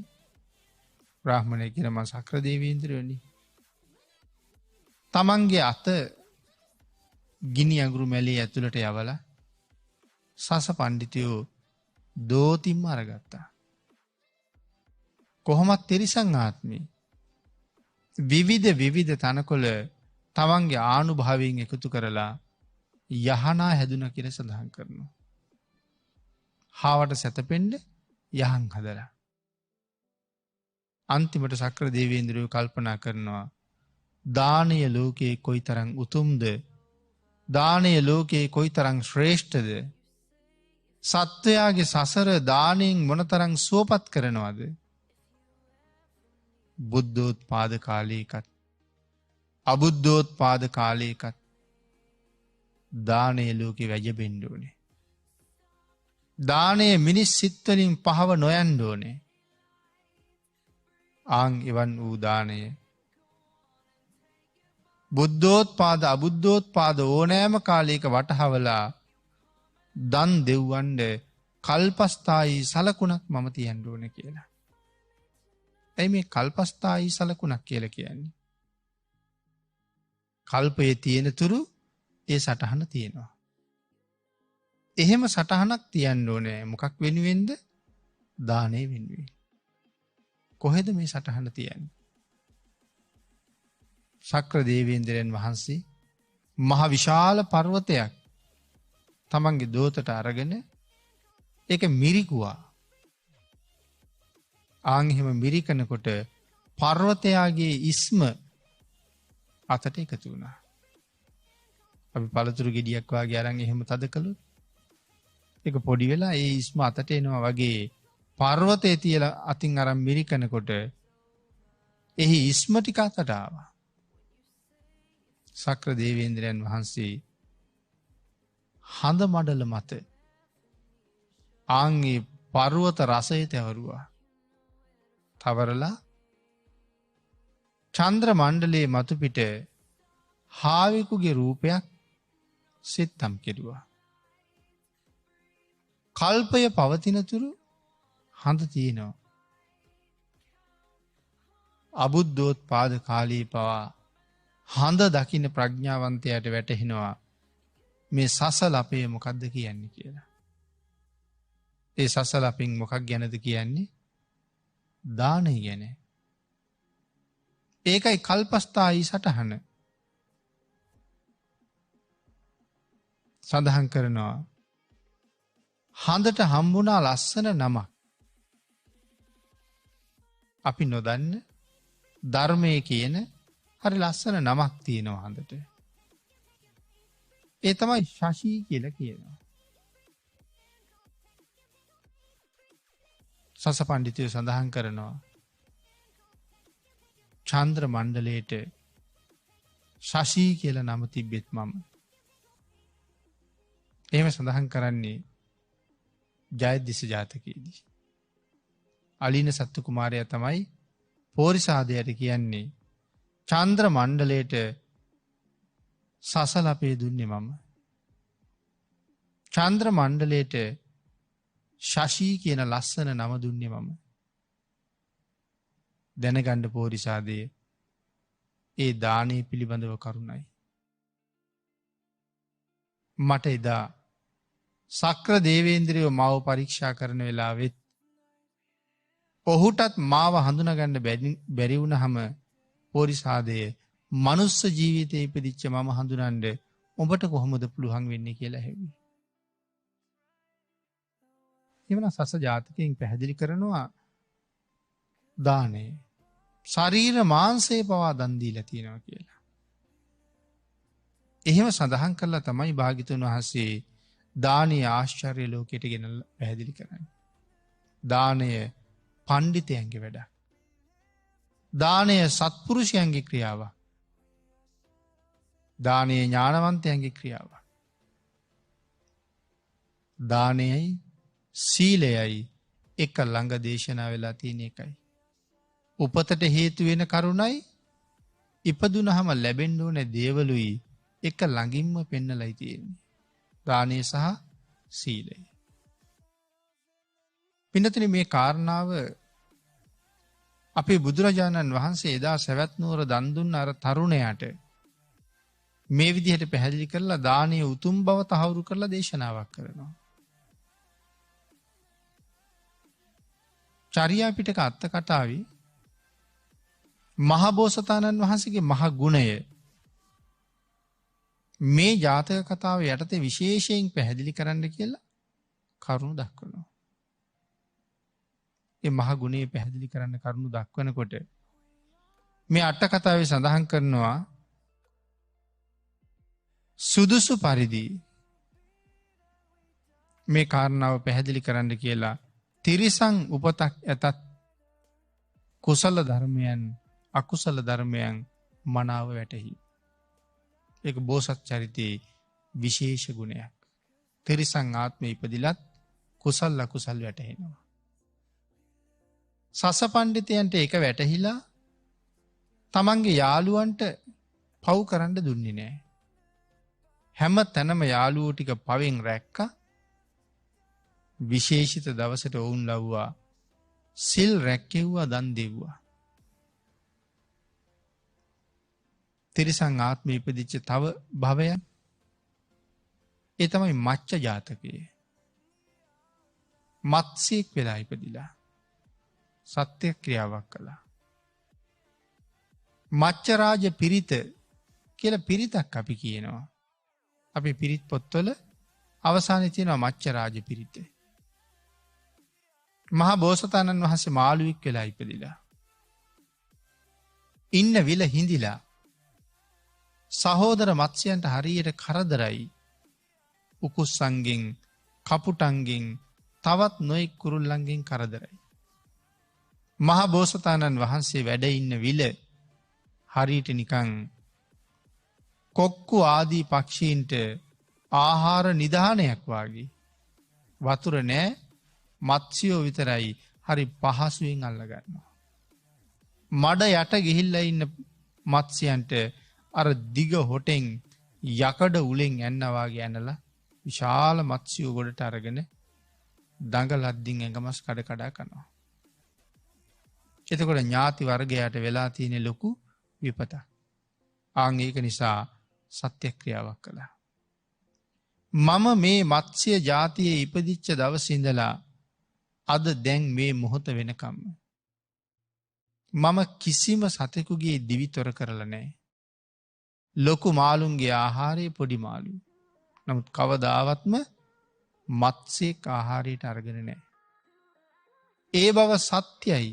බ්‍රාහ්මණය කියන මම සක්‍ර දේවේන්ද්‍රයෝනි. තමන්ගේ අත ගිනි අඟුරු මැලේ ඇතුළට යවලා සස පණ්ඩිතයෝ දෝතිම්ම අරගත්තා. කොහොමත් තිරිසන් ආත්මේ විවිධ තනකොළ තමන්ගේ ආනුභාවයෙන් එකතු කරලා යහනා හැදුන කියලා සඳහන් කරනවා. හාවට සැතපෙන්න යහන් හදලා. අන්තිමට සක්‍ර දේවේන්ද්‍රයෝ කල්පනා කරනවා දානය ලෝකයේ කොයිතරම් උතුම්ද, දානය ලෝකයේ කොයිතරම් ශ්‍රේෂ්ඨද, සත්වයාගේ සසර දානයෙන් මොනතරම් සුවපත් කරනවද. බුද්ධෝත්පාද කාලයකත් අබුද්ධෝත්පාද කාලයකත් දානය ලෝකෙ වැජබෙන්න ඕනේ. දානය මිනිස් සිත්වලින් පහව නොයන්න ඕනේ. ආන් එවන් වූ දානය බුද්ධෝත්පාද අබුද්ධෝත්පාද ඕනෑම කාලයක වටහවලා දන් දෙව්වන්ඩ කල්පස්ථායි සලකුණක් මම තියන්න ඕන කියලා. ඇයි මේ කල්පස්ථායි සලකුණක් කියලා කියන්නේ? කල්පයේ තියෙන තුරු ඒ සටහන තියෙනවා. එහෙම සටහනක් තියන්න ඕනේ. මොකක් වෙනුවෙන්ද? දානය වෙනුවෙන්. කොහෙද මේ සටහන තියන්නේ? සක්‍ර දේවේන්ද්‍රයන් වහන්සේ මහ විශාල පර්වතයක් තමන්ගේ දෝතට අරගෙන ඒක මිරිකුවා. ආන් එහෙම මිරිකනකොට පර්වතයාගේ ඉස්ම අතට එකතු වුණා. අපි පළතුරු ගෙඩියක් වගේ අරන් එහෙම තද කළොත් ඒක පොඩි වෙලා ඒ ඉස්ම අතට එනවා වගේ පර්වතයේ තියලා අතින් අරන් මිරිකනකොට එහි ඉස්ම ටික අතට ආවා. සක්‍ර දේවේන්ද්‍රයන් වහන්සේ හඳ මඩල මත ආන්ගේ පර්වත රසය තැවරුවා. තවරලා චන්ද්‍ර මණ්ඩලයේ මතු පිට හාවෙකුගේ රූපයක් සෙත්තම් කෙරුවා. කල්පය පවතිනතුරු හඳ තියෙනවා. අබුද්ධෝත්පාද කාලී පවා හඳ දකින්න ප්‍රඥාවන්තයට වැටහෙනවා මේ සසල අපේ මොකක්ද කියන්නේ කියලා. ඒ සසල අපින් මොකක් ගැනද කියන්නේ? දානය ගැන. ඒකයි කල්පස්ථායි සටහන. සඳහන් කරනවා හඳට හම්බුණා ලස්සන නමක්. අපි නොදන්න ධර්මය කියන හරි ලස්සන නමක් තියෙනවා හඳට. ඒ තමයි ශෂී කියලා කියනවා. සස පණ්ඩිතයෝ සඳහන් කරනවා චන්ද්‍ර මණ්ඩලයට ශෂී කියලා නම තිබ්බෙත් මම. එහෙම සඳහන් කරන්නේ ජයදිස ජාතකයේදී. අලීන සත්තු කුමාරයා තමයි පෝරිසාදයට කියන්නේ චන්ද්‍ර මණ්ඩලයට සසල අපේ දුන්නේ මම. චන්ද්‍ර මණ්ඩලයට ශෂී කියන ලස්සන නම දුන්නේ මම. දැනගන්න පෝරිසාදයේ ඒ දානය පිළිබඳව කරුණයි. මට එදා සක්‍ර දේවේන්ද්‍රයෝ මාව පරීක්ෂා කරන වෙලාවෙත් ඔහුටත් මාව හඳුනගන්න බැරිවුණ හම පෝරිසාදය මනුස්ස ජීවිතය ඉපදිච්ච මම හඳුනන්ඩ ඔබට කොහොමද පුළුවන් වෙන්නේ කියලා හැවි. එවන සස ජාතකයෙන් පැහැදිලි කරනවා දානය ශරීර මාංසය පවා දන්දීල තියෙනවා කියලා. එහෙම සඳහන් කරලා තමයි භාගිතුන් වහන්සේ දානය ආශ්චර්ය ලෝකයට ගෙන පැහැදිලි කරන්න. දානය පණ්ඩිතයන්ගේ වැඩ. දානය සත්පුරුෂයන්ගේ ක්‍රියාව. දානය ඥානවන්තයන්ගේ ක්‍රියාව. දානයයි සීලයයි එක ළඟ දේශනා වෙලා තියෙන එකයි. උපතට හේතු වෙන කරුණයි ඉපදුන හම ලැබෙන්ඩ ඕන දේවලුයි එක ළඟින්ම පෙන්නලයි තියෙන්නේ. දානය සහ සීලය. පිනතන මේ කාරණාව අපේ බුදුරජාණන් වහන්සේ එදා සැවැත්නුවර දන්දුන්න අර තරුණයට මේ විදිහට පැහැදිලි කරලා දානය උතුම් බව තහවුරු කරලා දේශනාවක් කරනවා. චරියාපිටක අත්ත කතාවි මහබෝසතාණන් වහන්සේගේ මහ ගුණය මේ ජාතක කතාව යටතේ විශේෂයෙන් පැහැදිලි කරන්න කියලා කරුණු දක්වනවා. ඒ මහ ගුණේ පැහැදිලි කරන්න කරුණු දක්වනකොට මේ අට කතාවේ සඳහන් කරනවා සුදුසු පරිදි මේ කාරණාව පැහැදිලි කරන්න කියලා තිරිසං උපතක් ඇතත් කුසල ධර්මයන් අකුසල ධර්මයන් මනාව වැටහි. ඒක බෝසත් චරිතයේ විශේෂ ගුණයක්. තිරිසං ආත්මය ඉපදිලත් කුසල් අකුසල් වැටහෙනවා. සස පණ්ඩිතයන්ට ඒක වැටහිලා තමන්ගේ යාළුවන්ට පව් කරන්න දුන්නේ නෑ. හැම තැනම යාළුවෝ ටික පවෙන් රැක්ක විශේෂිත දවසට ඔවුන් ලව්වා සිල් රැක්කෙව්වා දන් දෙව්වා. තිරිසං ආත්මය ඉපදිච්ච තව භවයන් ඒ තමයි මච්ච ජාතකයේ. මත්සයෙක් වෙලා ඉපදිලා සත්‍ය ක්‍රියාවක් කළා. මච්චරාජ පිරිත කියලා පිරිතක් අපි කියනවා. අපි පිරිත් පොත්වල අවසානයේ තියෙනවා මච්චරාජ පිරිත. මහා බෝසතාණන් වහන්සේ මාළුවෙක් වෙලා ඉපදිලා ඉන්න විල හිඳිලා සහෝදර මත්ස්‍යයන්ට හරියට කරදරයි. උකුස්සන්ගෙන් කපුටන්ගෙන් තවත් නොයෙක් කුරුල්ලන්ගෙන් කරදරයි. මහා බෝසතාණන් වහන්සේ වැඩ ඉන්න විල හරියට නිකං කොක්කු ආදී පක්ෂීන්ට ආහාර නිධානයක් වාගේ. වතුර නෑ මත්ස්‍යයෝ විතරයි හරි පහසුවෙන් අල්ලගන්නවා. මඩ යට ගිහිල්ල ඉන්න මත්ස්‍යයන්ට අර දිග හොටෙන් යකඩ උලෙන් ඇන්නවාගේ ඇනල විශාල මත්ස්‍යයෝ ගොඩට අරගෙන දඟලද්දිින් ඇඟමස් කඩ කඩා කනවා. එතකොට ඥාති වර්ගයට වෙලා තියෙන ලොකු විපත. ආංගේක නිසා සත්‍යක්‍රියාවක් කළා. මම මේ මත්ස්‍ය ජාතියේ ඉපදිච්ච දවසිඳලා අද දැන් මේ මොහොත වෙනකම්ම. මම කිසිම සතෙකුගේ දිවිතොර කරලා නෑ. ලොකු මාළුන්ගේ ආහාරය පොඩි මාළු. නමුත් කවදාවත්ම මත්සේක් ආහාරයට අරගෙන නෑ. ඒ බව සත්‍යයි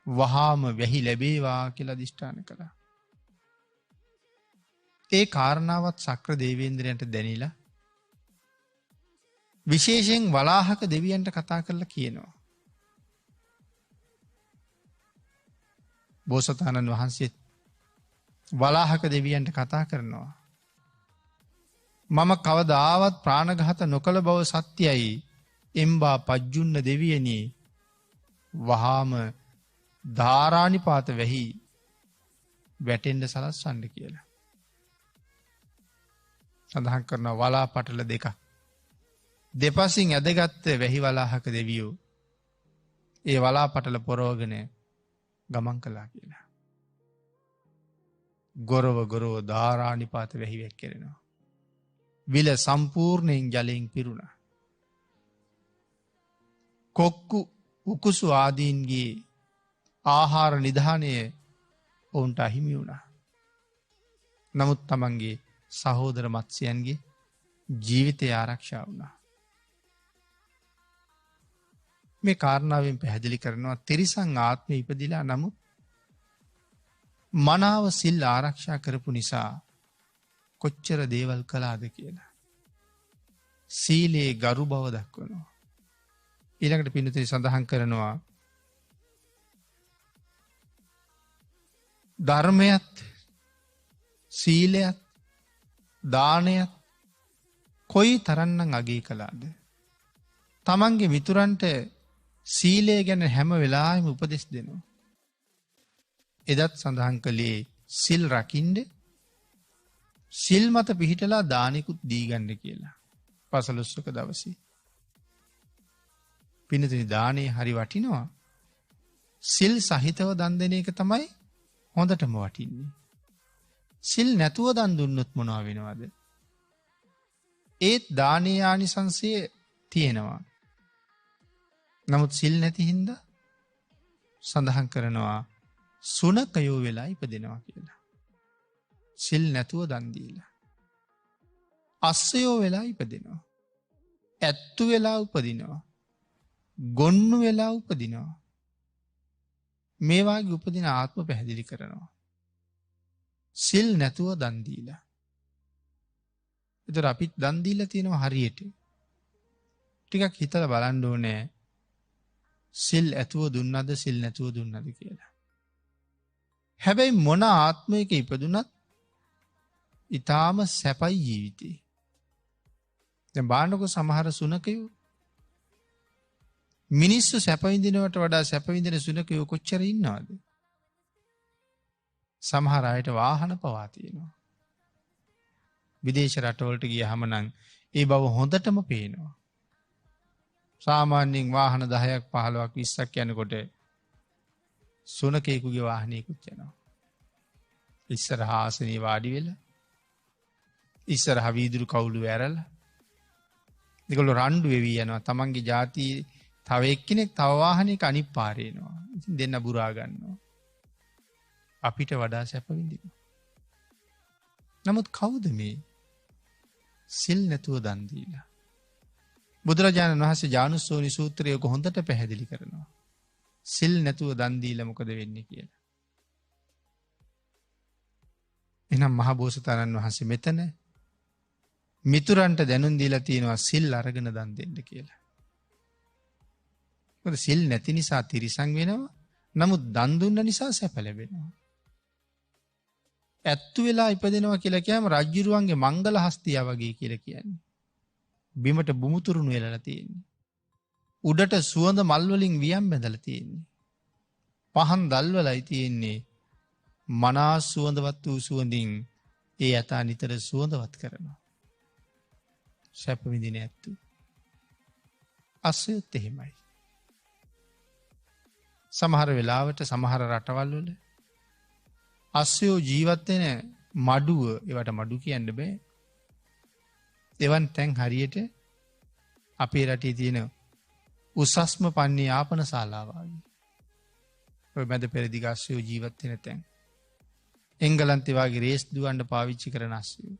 වහාම වැහි ලැබේවා කියලා අධිෂ්ඨාන කළා. ඒ කාරණාවත් සක්‍ර දේවේන්ද්‍රයන්ට දැනිලා විශේෂයෙන් වලාහක දෙවියන්ට කතා කරලා කියනවා. බෝසතාණන් වහන්සේ වලාහක දෙවියන්ට කතා කරනවා. මම කවදාවත් ප්‍රාණඝාත නොකළ බව සත්‍යයි එම්බා පජ්ජුන්න දෙවියනී වහාම ධාරානිපාත වැහි වැටෙන්ඩ සලස්සන්න කියලා. සඳහන් කරන වලා පටල දෙක. දෙපසින් ඇදගත්ත වැහි වලාහක දෙවියෝ ඒ වලා පටල පොරෝගෙන ගමන් කලා කියලා. ගොරව ගොරෝ ධාරානිපාත වැහිවැක් කෙරෙනවා. විල සම්පූර්ණයෙන් ජලයෙන් පිරුණ. කොක්කු උකුසු ආදීන්ගේ ආහාර නිධානය ඔවුන්ට අහිමි වුණා. නමුත් තමන්ගේ සහෝදර මත්ස්‍යයන්ගේ ජීවිතය ආරක්ෂා වුණා. මේ කාරණාවෙන් පැහැදිලි කරනවා තිරිසං ආත්මය ඉපදිලා නමුත් මනාව සිල් ආරක්ෂා කරපු නිසා කොච්චර දේවල් කළාද කියලා. සීලේ ගරු බව දක්වනවා. ඊළඟට පින්නතුනි සඳහන් කරනවා ධර්මයත් සීලයත් දානයත් කොයි තරන්නම් අගේ කළාද. තමන්ගේ මිතුරන්ට සීලය ගැන හැම වෙලාම උපදෙස් දෙනවා. එදත් සඳහන් කළේ සිල් රකින්ඩ සිල් මත පිහිටලා දානෙකුත් දීගන්න කියලා. පසළොස්වක දවසේ. පිනතිනි දානය හරි වටිනවා. සිල් සහිතව දන් දෙන එක තමයි හොඳටම වටින්නේ. සිල් නැතුව දන් දුන්නොත් මොනවා වෙනවද? ඒත් දානයේ ආනිසංසය තියෙනවා. නමුත් සිල් නැති හින්දා සඳහන් කරනවා සුනකයෝ වෙලා ඉපදෙනවා කියලා. සිල් නැතුව දන් දීලා. අස්සයෝ වෙලා ඉපදෙනවා. ඇත්තු වෙලා උපදිනවා. ගොන්නු වෙලා උපදිනවා. මේ වාගේ උපදින ආත්ම පැහැදිලි කරනවා. සිල් නැතුව දන් දීලා. ඒතර අපිත් දන් දීලා තියෙනවා හරියට. ටිකක් හිතලා බලන්න ඕනේ. සිල් ඇතුව දුන්නද සිල් නැතුව දුන්නද කියලා. හැබැයි මොන ආත්මයක ඉපදුනත් ඊටාම සැපයි ජීවිතේ. දැන් බාන්නකො සමහර සුනකයෝ මිනිස්සු සැප විඳිනවට වඩා සැප විඳින සුනකයෝ කොච්චර ඉන්නවද? සමහර අයට වාහන පවා තියෙනවා. විදේශ රටවලට ගියහම නම් ඒ බව හොඳටම පේනවා. සාමාන්‍යයෙන් වාහන 10ක් 15ක් 20ක් යනකොට සුනකයෙකුගේ වාහනයකුත් යනවා. ඉස්සරහ ආසනේ වාඩි වෙලා ඉස්සරහ වීදුරු කවුළු ඇරලා ඒගොල්ලෝ රණ්ඩු වෙවි යනවා. තමන්ගේ ಜಾති තව එක්කෙනෙක් තව වාහනයක අනිත් පාරේ එනවා. ඉතින් දෙන්න බුරා ගන්නවා. අපිට වඩා සැප විඳිනවා. නමුත් කවුද මේ සිල් නැතුව දන් දීලා? බුදුරජාණන් වහන්සේ ජානුස්සෝනි සූත්‍රය හොඳට පැහැදිලි කරනවා. සිල් නැතුව දන් දීලා මොකද වෙන්නේ කියලා. එහෙනම් මහ බෝසතාණන් වහන්සේ මෙතන මිතුරන්ට දැනුම් දීලා තියෙනවා සිල් අරගෙන දන් දෙන්න කියලා. මොකද සිල් නැති නිසා තිරිසන් වෙනවා. නමුත් දන් දුන්න නිසා සැප ලැබෙනවා. ඇත්තු වෙලා ඉපදෙනවා කියලා කියම රජ්ජුරුවන්ගේ මංගල හස්තිය වගේ කියලා කියන්නේ. බිමට බුමුතුරුණු වෙලලා තියෙන්නේ. උඩට සුවඳ මල් වලින් වියම් බැඳලා තියෙන්නේ. පහන් දැල්වලයි තියෙන්නේ. මනා සුවඳවත් වූ සුවඳින් ඒ යතා නිතර සුවඳවත් කරනවා. සැප විඳින ඇත්තු. අස්සයොත් එහෙමයි. සමහර වෙලාවට සමහර රටවල් වල අස්සයෝ ජීවත් වෙන මඩුව ඒවට මඩු කියන්න බෑ. එවන් තැන් හරියට අපේ රටේ තියෙන උසස්ම පන්නේ ආපන ශාලාව වගේ. ඔය මැද පෙරදිග අස්සයෝ ජීවත් වෙන තැන්. එංගලන්තේ වගේ රේස් දුවන්න පාවිච්චි කරන අස්සයෝ.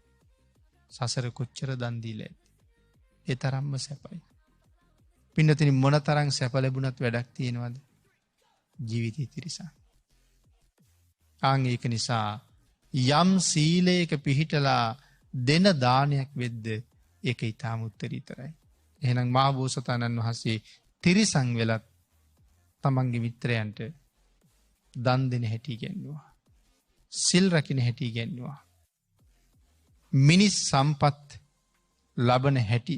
සසර කොච්චර දන් දීලා ඇද්ද? ඒ තරම්ම සැපයි. පින්නතිනි මොනතරම් සැප ලැබුණත් වැඩක් තියෙනවද? ජීවිතය තිරිසන්. ඒක නිසා යම් සීලයක පිහිටලා දෙන දානයක් වෙද්ද ඒක ඊටාම උත්තරීතරයි. එහෙනම් මහ බෝසතාණන් වහන්සේ තිරිසන් වෙලත් තමන්ගේ මිත්‍රයන්ට දන් දෙන හැටි ඉගෙනුවා. සිල් රකින්න හැටි ඉගෙනුවා. මිනිස් සම්පත් ලබන හැටි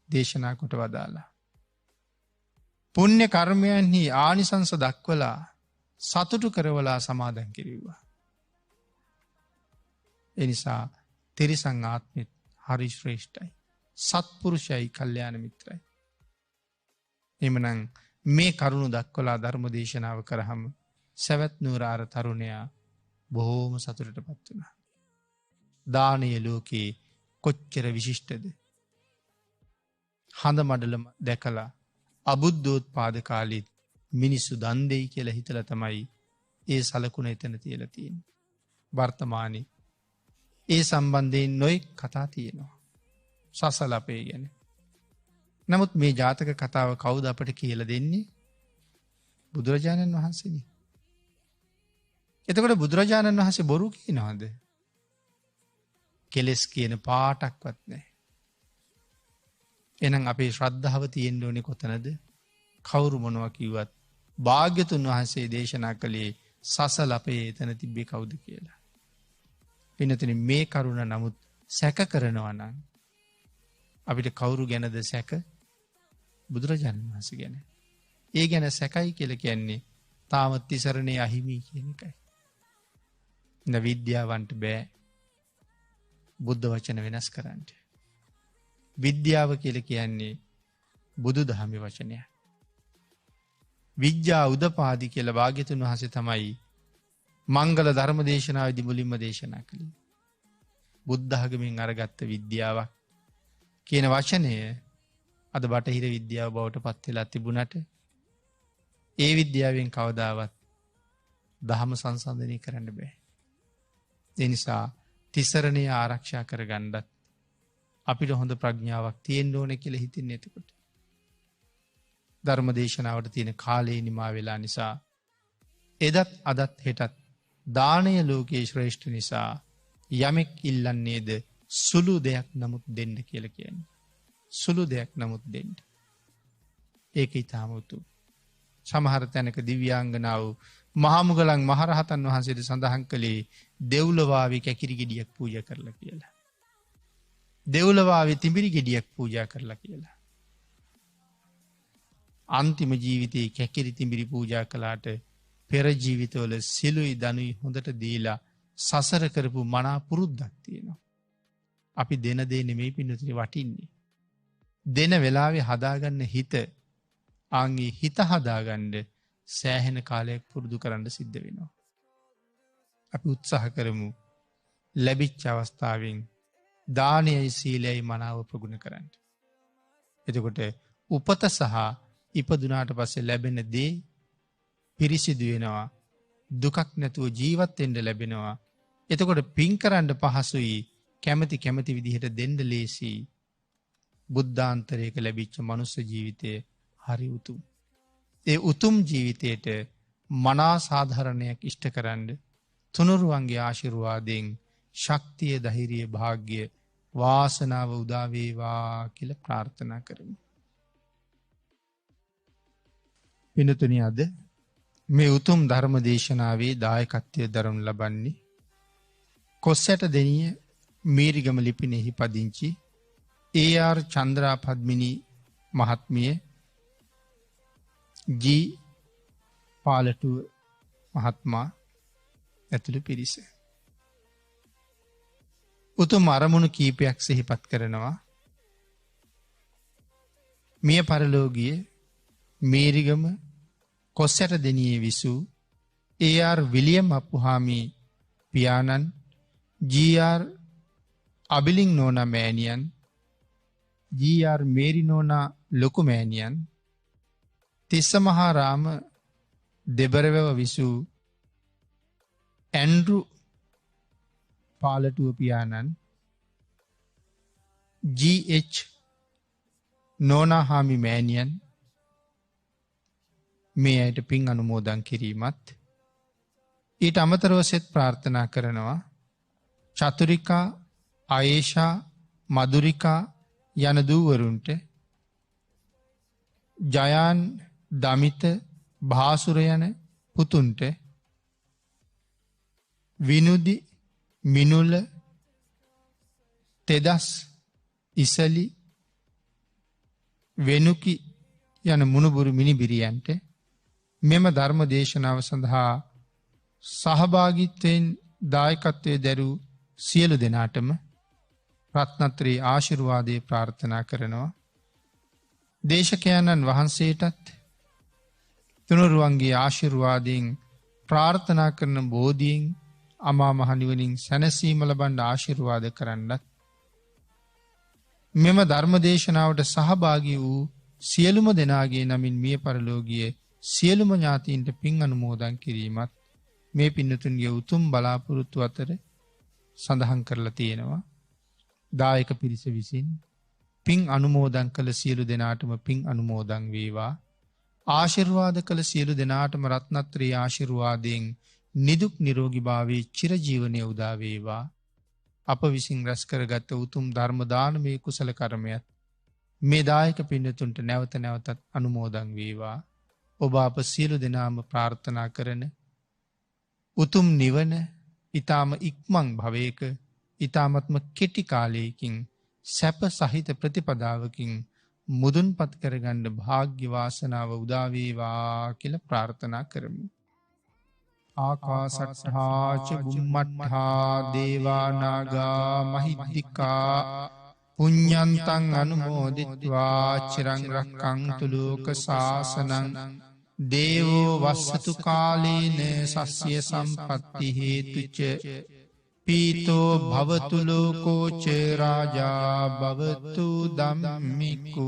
දේශනා කොට වදාලා. පුණ්‍ය කර්මයන්හි ආනිසංස දක්වලා සතුටු කරවලා සමාදන් කෙරෙව්වා. එනිසා තිරිසං ආත්මෙත් හරි ශ්‍රේෂ්ඨයි. සත්පුරුෂයයි කල්යාණ මිත්‍රයි. එමනම් මේ කරුණු දක්වලා ධර්ම දේශනාව කරහම සැවැත් නුවර තරුණයා බොහෝම සතුටට පත් වුණා. දානය ලෝකේ කොච්චර විශිෂ්ටද? හඳ මඩලම දැකලා අබුද්ධෝත්පාද කාලෙත් මිනිස්සු දන් දෙයි කියලා හිතලා තමයි ඒ සලකුණ එතන තියලා තියෙන්නේ. වර්තමානයේ ඒ සම්බන්ධයෙන් නොයෙක් කතා තියෙනවා. සසලපේ ගැන. නමුත් මේ ජාතක කතාව කවුද අපට කියලා දෙන්නේ? බුදුරජාණන් වහන්සේනේ. එතකොට බුදුරජාණන් වහන්සේ බොරු කියනවාද? කෙලෙස් කියන පාටක්වත් නැහැ. එහෙනම් අපේ ශ්‍රද්ධාව තියෙන්න ඕනේ කොතනද? කවුරු මොනවා කිව්වත් භාග්‍යතුන් වහන්සේ දේශනා කළේ සසලපේ එතන තිබ්බේ කවුද කියලා. පින්නතුනි මේ කරුණ නමුත් සැක කරනවා නම් අපිට කවුරු ගැනද සැක? බුදුරජාණන් වහන්සේ ගැන. ඒ ගැන සැකයි කියලා කියන්නේ තාමත් තිසරණේ අහිමි කියන එකයි. විද්‍යාවන්ට බෑ බුද්ධ වචන වෙනස් කරන්න. විද්‍යාව කියලා කියන්නේ බුදු දහමේ වචනයක්. විද්‍යා උදපාදි කියලා භාග්‍යතුන් වහන්සේ තමයි මංගල ධර්ම දේශනාවේදී මුලින්ම දේශනා කළේ. බුද්ධ ධර්මයෙන් අරගත්ත විද්‍යාවක් කියන වචනය අද බටහිර විද්‍යාව බවට පත් වෙලා තිබුණට ඒ විද්‍යාවෙන් කවදාවත් ධර්ම සංසන්දනය කරන්න බෑ. ඒ නිසා තිසරණය ආරක්ෂා කරගන්නත් අපිට හොඳ ප්‍රඥාවක් තියෙන්න ඕනේ කියලා හිතින්නේ එතකොට. ධර්ම දේශනාවට තියෙන කාලේ නිමා වෙලා නිසා එදත් අදත් හෙටත් දානය ලෝකයේ ශ්‍රේෂ්ඨ නිසා යමෙක් ඉල්ලන්නේද සුළු දෙයක් නමුත් දෙන්න කියලා කියන්නේ. සුළු දෙයක් නමුත් දෙන්න. ඒක ඊටම උතුම්. සමහර තැනක දිව්‍යාංගනාව මහමුගලන් මහරහතන් වහන්සේට සඳහන් කළේ දෙව්ලොවාවේ කැකිරි ගෙඩියක් පූජා කරලා කියලා. දෙව්ලොවාවේ තිඹිරි ගෙඩියක් පූජා කරලා කියලා. අන්තිම ජීවිතයේ කැකිරි තිඹිරි පූජා කළාට පෙර ජීවිතවල සිළුයි දනුයි හොඳට දීලා සසර කරපු මනා පුරුද්දක් තියෙනවා. අපි දෙන දේ නෙමෙයි පින්නතුනි වටින්නේ. දෙන වෙලාවේ හදාගන්න හිත ආන්ගේ හිත හදාගන්න සෑහෙන කාලයක් පුරුදු කරන්න සිද්ධ වෙනවා. අපි උත්සාහ කරමු ලැබිච්ච අවස්ථාවෙන් දානයයි සීලයයි මනාව ප්‍රගුණ කරන්න. එතකොට උපත සහ ඉපදුනාට පස්සේ ලැබෙන දේ පිරිසිදු වෙනවා. දුකක් නැතුව ජීවත් වෙන්න ලැබෙනවා. එතකොට පින් කරන්න පහසුයි. කැමති විදිහට දෙන්න ලේසි. බුද්ධාන්තරයක ලැබිච්ච මනුස්ස ජීවිතය හරි උතුම්. ඒ උතුම් ජීවිතයට මනා සාධාරණයක් ඉෂ්ට කරන්න තුනුරුවන්ගේ ආශිර්වාදයෙන් ශක්තිය ධෛර්යය භාග්‍ය වාසනාව උදා වේවා කියලා ප්‍රාර්ථනා කරමු. පින්තුනි අද මේ උතුම් ධර්ම දේශනාවේ දායකත්වය දරනු ලබන්නේ කොස්සට දෙනිය මීරිගම ලිපිනෙහි පදිංචි AR චන්ද්‍රා පද්මිනී මහත්මිය, ජී පාලටුව මහත්මා ඇතුළු පිරිස. උතුම් අරමුණු කීපයක් සිහිපත් කරනවා. මිය පරලෝකීය මීරිගම කොස්සට දෙනියේ විසූ AR විලියම් අප්පුහාමි පියාණන්, GR අබිලිං නෝනා මෑණියන්, GR මේරි නෝනා ලොකු මෑණියන්, තිස්ස මහා රාම දෙබරවැව විසූ ඇන්ඩ්‍රු පාලටුව පියාණන්, GH නෝනාහාමි මෑණියන් මේ අයට පින් අනුමෝදන් කිරීමත්, ඊට අමතරව සෙත් ප්‍රාර්ථනා කරනවා චතුරිකා, ආයේෂා, මදුරිකා යන දූවරුන්ට, ජයන්, දමිත, භාසුර යන පුතුන්ට, විනුදි, මිනුල, තෙදස්, ඉසලි, වෙනුකි යන මුණුබුරු මිනිබිරියන්ට මෙම ධර්ම දේශනාව සඳහා සහභාගීත්වයෙන් දායකත්වයේ දැරූ සියලු දෙනාටම රත්නත්‍රී ආශිර්වාදයේ ප්‍රාර්ථනා කරනවා. දේශකයන්න් වහන්සේටත් තුනුරුවන්ගේ ආශිර්වාදයෙන් ප්‍රාර්ථනා කරන බෝධීන් අමා මහ නිවනින් සැනසීම ලබන්න ආශිර්වාද කරන්නත් මෙම ධර්ම දේශනාවට සහභාගී වූ සියලුම දෙනාගේ නමින් මිය පරලෝකීය සියලුම ඥාතීන්ට පින් අනුමෝදන් කිරීමත් මේ පින්නතුන්ගේ උතුම් බලාපොරොත්තු අතර සඳහන් කරලා තියෙනවා. දායක පිරිස විසින් පින් අනුමෝදන් කළ සියලු දෙනාටම පින් අනුමෝදන් වේවා. ආශිර්වාද කළ සියලු දෙනාටම රත්නත්‍රී ආශිර්වාදයෙන් නිදුක් නිරෝගී භාවයේ චිරජීවනයේ උදා වේවා. අප විසින් රැස් කරගත් උතුම් ධර්ම දානමය කුසල කර්මයක් මේ දායක පින්නතුන්ට නැවත නැවතත් අනුමෝදන් වේවා. ඔබ අප සියලු දෙනාම ප්‍රාර්ථනා කරන උතුම් නිවන ඊ타ම ඉක්මන් භවයක ඊ타මත්ම කෙටි කාලයකින් සැප සහිත ප්‍රතිපදාවකින් මුදුන්පත් කරගන්න භාග්‍ය වාසනාව උදා වේවා කියලා ප්‍රාර්ථනා කරමු. ආකාසට්ඨා ච බුම්මට්ඨා දේවා නාග මහිද්దికා පුඤ්ඤන්තං අනුමෝදිත්වා චිරං රක්ඛන්තු ලෝක සාසනං දේවෝ වස්සතු කාලේන සස්්‍ය සම්පත්ති හේතුච පීතෝ භවතු ලෝකෝ ච රාජා භවතු ධම්මිකෝ.